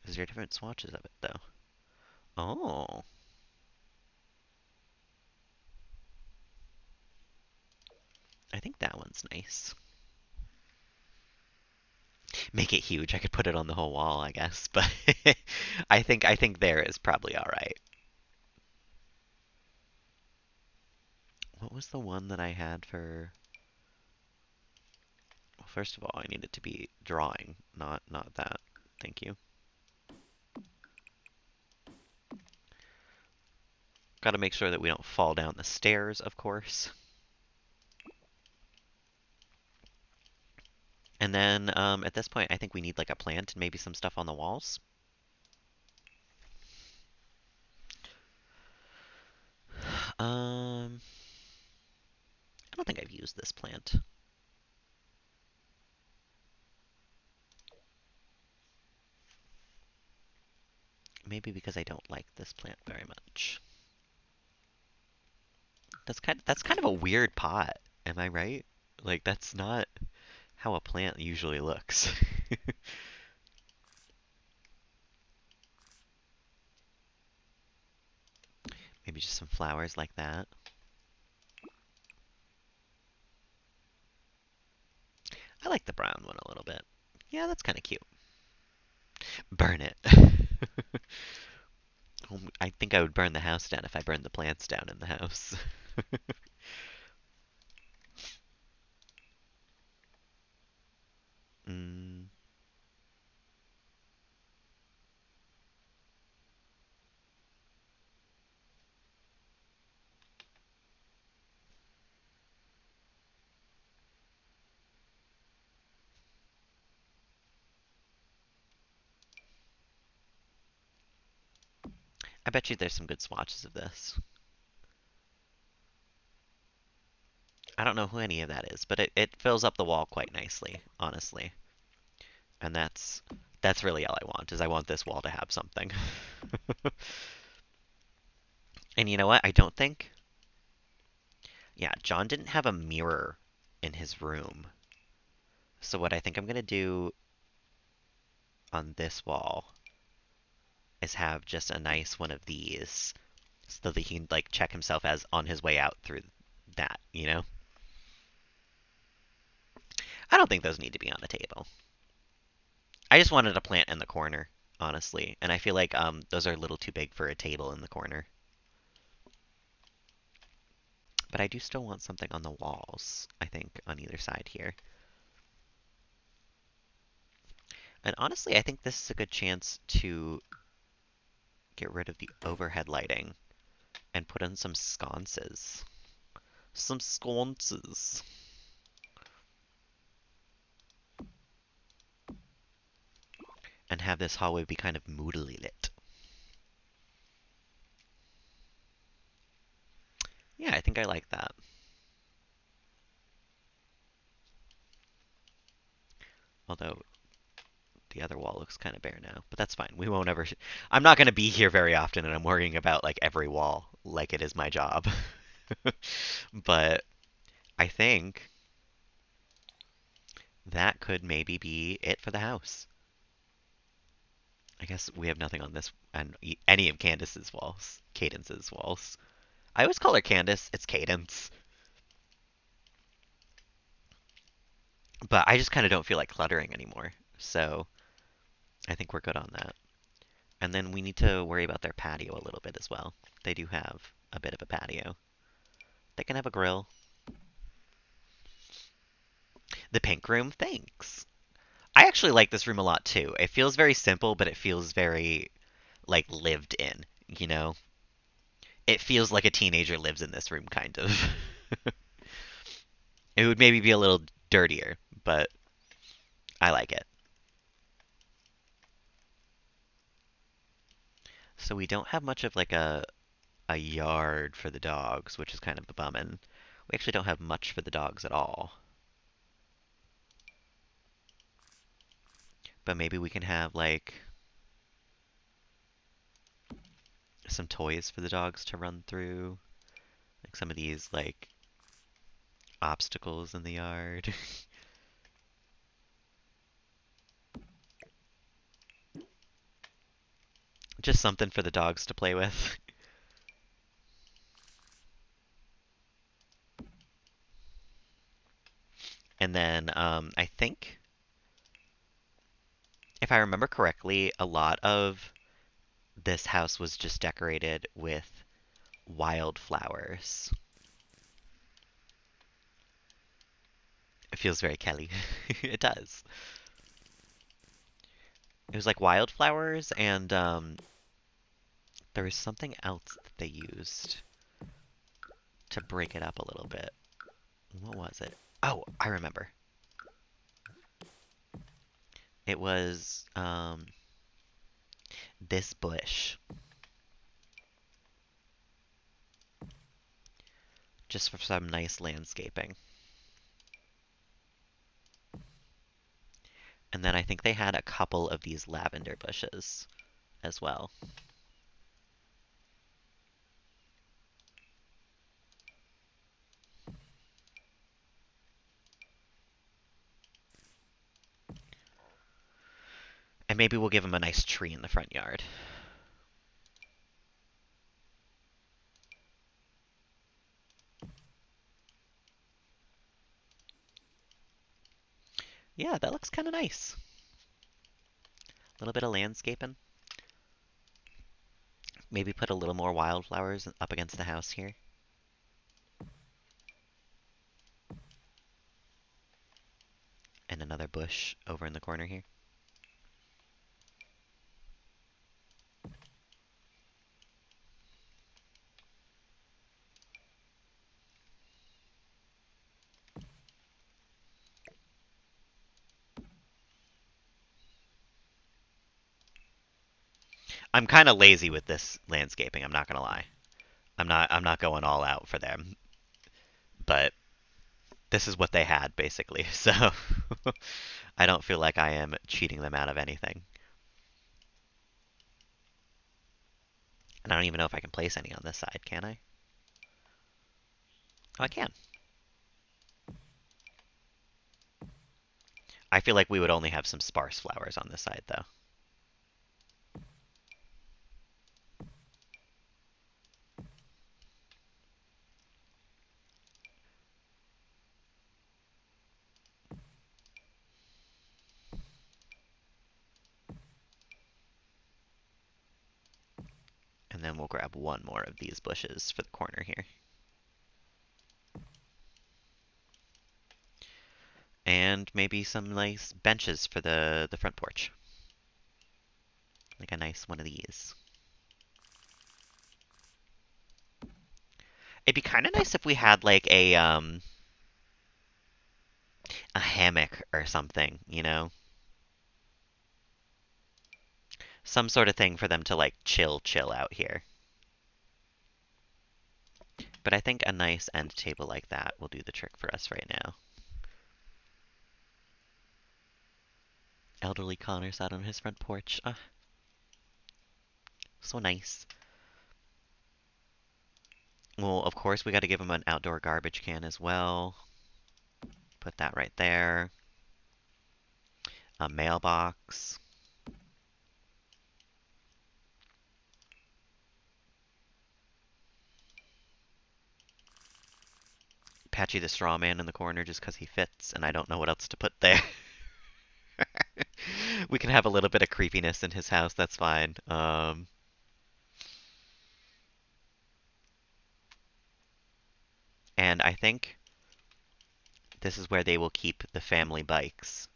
Is there different swatches of it though? Oh, I think that one's nice. Make it huge. I could put it on the whole wall, I guess, but I think there is probably all right. What was the one that I had for? Well, first of all, I need it to be drawing, not that. Thank you. Got to make sure that we don't fall down the stairs, of course. And then at this point, I think we need like a plant and maybe some stuff on the walls. I don't think I've used this plant. Maybe because I don't like this plant very much. That's kind of a weird pot. Am I right? Like that's not how a plant usually looks. Maybe just some flowers like that. I like the brown one a little bit. Yeah, that's kind of cute. Burn it. I think I would burn the house down if I burned the plants down in the house. mm, I bet you there's some good swatches of this. I don't know who any of that is, but it fills up the wall quite nicely, honestly. And that's really all I want, is I want this wall to have something. And you know what? I don't think. Yeah, John didn't have a mirror in his room. So what I think I'm gonna do on this wall is have just a nice one of these so that he can like check himself as on his way out through that, you know? I don't think those need to be on the table. I just wanted a plant in the corner, honestly, and I feel like those are a little too big for a table in the corner. But I do still want something on the walls, I think, on either side here. And honestly, I think this is a good chance to get rid of the overhead lighting and put in some sconces. Some sconces. And have this hallway be kind of moodily lit. Yeah, I think I like that. Although the other wall looks kind of bare now, but that's fine. We won't ever. I'm not going to be here very often, and I'm worrying about like every wall like it is my job. But I think that could maybe be it for the house. I guess we have nothing on this and any of Candace's walls, Cadence's walls. I always call her Candace. It's Cadence, but I just kind of don't feel like cluttering anymore. So I think we're good on that. And then we need to worry about their patio a little bit as well. They do have a bit of a patio. They can have a grill. The pink room, thanks. I actually like this room a lot too. It feels very simple, but it feels very like lived in, you know? It feels like a teenager lives in this room kind of. It would maybe be a little dirtier, but I like it. So we don't have much of like a yard for the dogs, which is kind of a bummin'. We actually don't have much for the dogs at all. but maybe we can have like some toys for the dogs to run through. Like some of these like obstacles in the yard. Just something for the dogs to play with. And then I think, if I remember correctly, a lot of this house was just decorated with wildflowers. It feels very Kelly. It does. It was like wildflowers, and there was something else that they used to break it up a little bit. What was it? Oh, I remember. It was this bush, just for some nice landscaping. And then I think they had a couple of these lavender bushes as well. And maybe we'll give them a nice tree in the front yard. Yeah, that looks kind of nice. A little bit of landscaping. Maybe put a little more wildflowers up against the house here. And another bush over in the corner here. I'm kind of lazy with this landscaping, I'm not gonna lie. I'm not going all out for them, but this is what they had basically. So I don't feel like I am cheating them out of anything. And I don't even know if I can place any on this side, can I? Oh, I can. I feel like we would only have some sparse flowers on this side though. And then we'll grab one more of these bushes for the corner here. And maybe some nice benches for the front porch. Like a nice one of these. It'd be kind of nice if we had like a hammock or something, you know? Some sort of thing for them to like chill out here. But I think a nice end table like that will do the trick for us right now. Elderly Connor sat on his front porch. So nice. Well, of course, we got to give him an outdoor garbage can as well. Put that right there. A mailbox. Patchy the straw man in the corner just because he fits, and I don't know what else to put there. We can have a little bit of creepiness in his house, that's fine. And I think this is where they will keep the family bikes.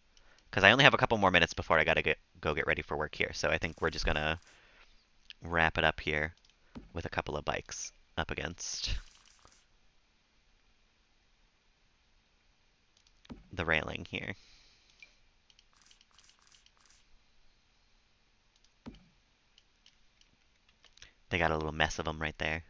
Because I only have a couple more minutes before I gotta go get ready for work here, so I think we're just gonna wrap it up here with a couple of bikes up against the railing here. They got a little mess of them right there.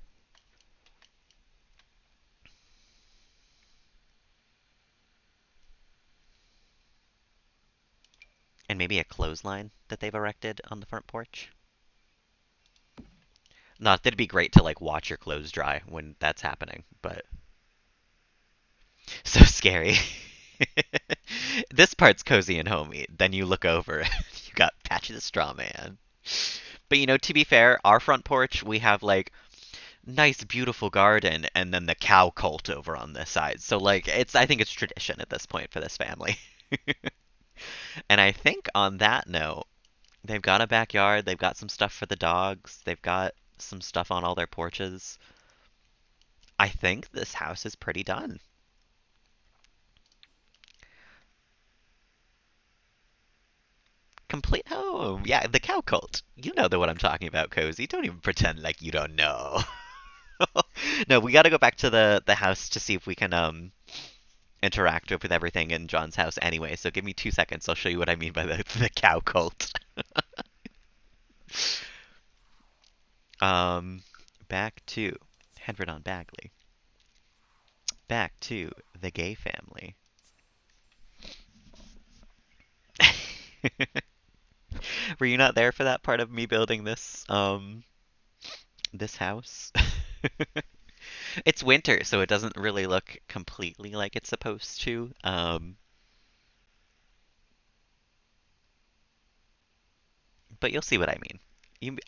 And maybe a clothesline that they've erected on the front porch. Not that it'd be great to like watch your clothes dry when that's happening, but so scary. This part's cozy and homey. Then you look over, you got Patchy the Straw Man. But to be fair, our front porch, we have like nice, beautiful garden, and then the cow cult over on this side. So like, I think it's tradition at this point for this family. And I think on that note, they've got a backyard, they've got some stuff for the dogs, they've got some stuff on all their porches. I think this house is pretty done. Complete home. Yeah, the cow cult. You know what I'm talking about, Cozy. Don't even pretend like you don't know. No, we got to go back to the house to see if we can interact with everything in John's house anyway. So give me 2 seconds. I'll show you what I mean by the cow cult. Um, back to Henry Bagley. Back to the gay family. Were you not there for that part of me building this house? It's winter, so it doesn't really look completely like it's supposed to. But you'll see what I mean.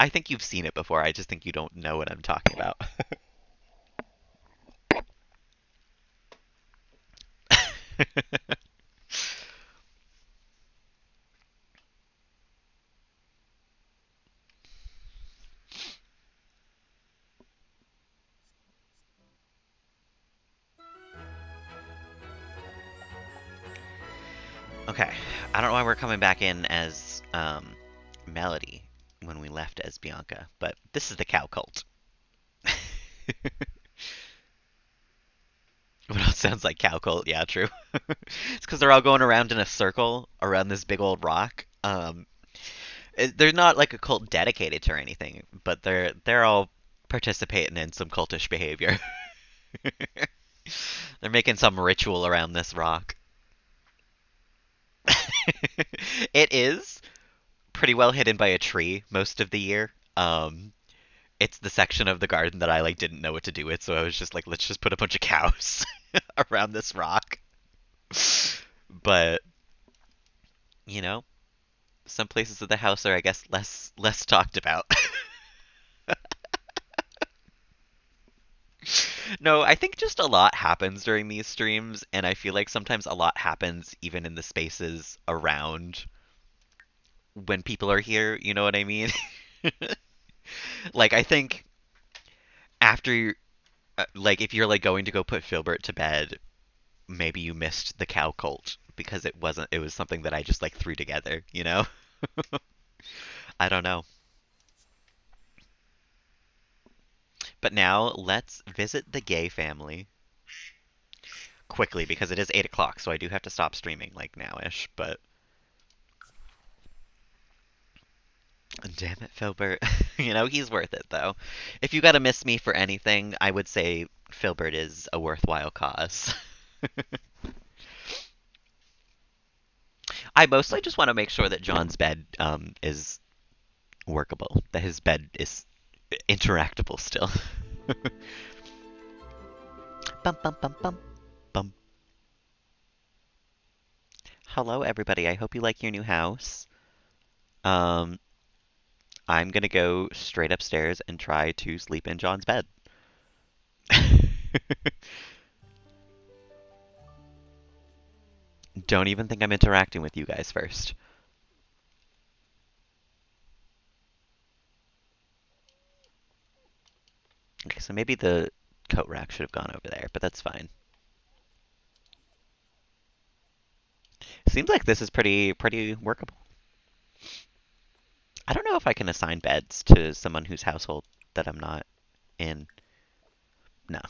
I think you've seen it before. I just think you don't know what I'm talking about. Okay, I don't know why we're coming back in as Melody when we left as Bianca, but this is the cow cult. What else sounds like cow cult? Yeah, true. It's because they're all going around in a circle around this big old rock. They're not like a cult dedicated to or anything, but they're all participating in some cultish behavior. They're making some ritual around this rock. It is pretty well hidden by a tree most of the year. It's the section of the garden that I like didn't know what to do with, so I was just like, let's just put a bunch of cows around this rock. But you know, some places of the house are, I guess, less talked about. No, I think just a lot happens during these streams, and I feel like sometimes a lot happens even in the spaces around when people are here. You know what I mean? Like, I think after, like, if you're like going to go put Filbert to bed, maybe you missed the cow cult because it was something that I just like threw together, you know? I don't know. But now let's visit the gay family quickly because it is 8 o'clock, so I do have to stop streaming like now-ish. But damn it, Filbert. He's worth it though. If you gotta miss me for anything, I would say Filbert is a worthwhile cause. I mostly just want to make sure that John's bed is workable, that his bed is interactable still. Bum bum bum bum bum. Hello, everybody. I hope you like your new house. Um, I'm gonna go straight upstairs and try to sleep in John's bed. Don't even think I'm interacting with you guys first. Okay, so maybe the coat rack should have gone over there, but that's fine. Seems like this is pretty workable. I don't know if I can assign beds to someone whose household that I'm not in. No.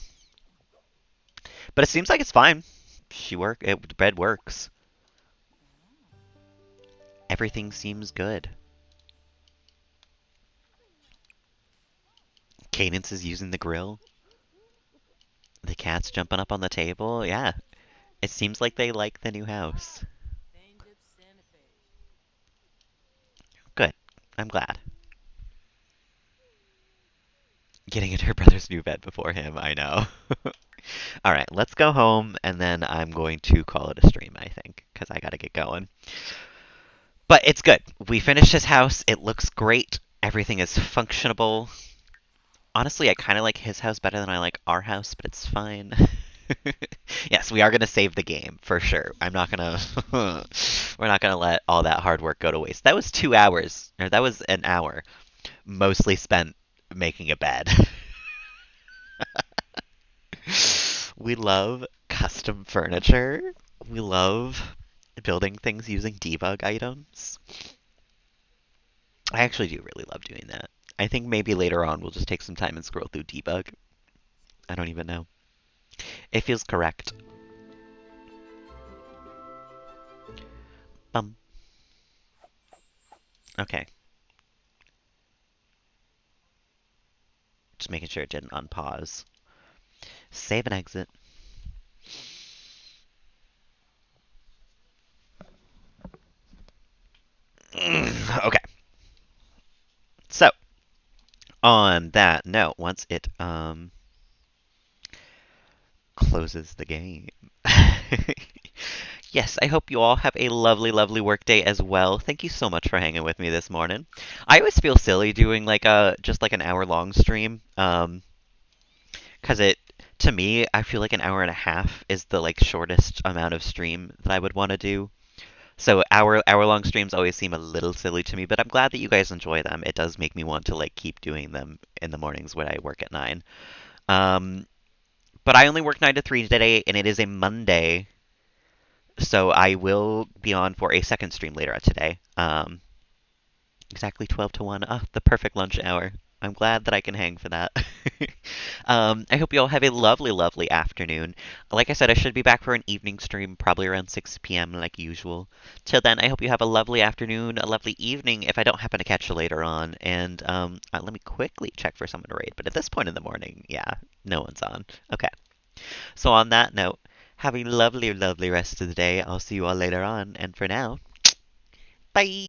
But it seems like it's fine. The bed works. Everything seems good. Cadence is using the grill. The cat's jumping up on the table. Yeah. It seems like they like the new house. I'm glad. Getting into her brother's new bed before him, I know. All right, let's go home, and then I'm going to call it a stream, I think, because I gotta get going. But it's good. We finished his house. It looks great. Everything is functionable. Honestly, I kind of like his house better than I like our house, but it's fine. Yes, we are gonna save the game for sure. I'm not gonna. We're not gonna let all that hard work go to waste. That was 2 hours, or that was an hour, mostly spent making a bed. We love custom furniture. We love building things using debug items. I actually do really love doing that. I think maybe later on we'll just take some time and scroll through debug. I don't even know. It feels correct. Bum. Okay. Just making sure it didn't unpause. Save and exit. Okay. So, on that note, once it closes the game. Yes, I hope you all have a lovely, lovely work day as well. Thank you so much for hanging with me this morning. I always feel silly doing like a just like an hour long stream. 'Cause it to me, I feel like an hour and a half is the like shortest amount of stream that I would want to do. So hour long streams always seem a little silly to me, but I'm glad that you guys enjoy them. It does make me want to like keep doing them in the mornings when I work at 9. Um, but I only work 9 to 3 today, and it is a Monday, so I will be on for a second stream later today. Exactly 12 to 1. Ah, the perfect lunch hour. I'm glad that I can hang for that. I hope you all have a lovely, lovely afternoon. Like I said, I should be back for an evening stream, probably around 6 p.m. like usual. Till then, I hope you have a lovely afternoon, a lovely evening if I don't happen to catch you later on. And let me quickly check for someone to raid. But at this point in the morning, yeah, no one's on. Okay. So on that note, have a lovely, lovely rest of the day. I'll see you all later on. And for now, bye!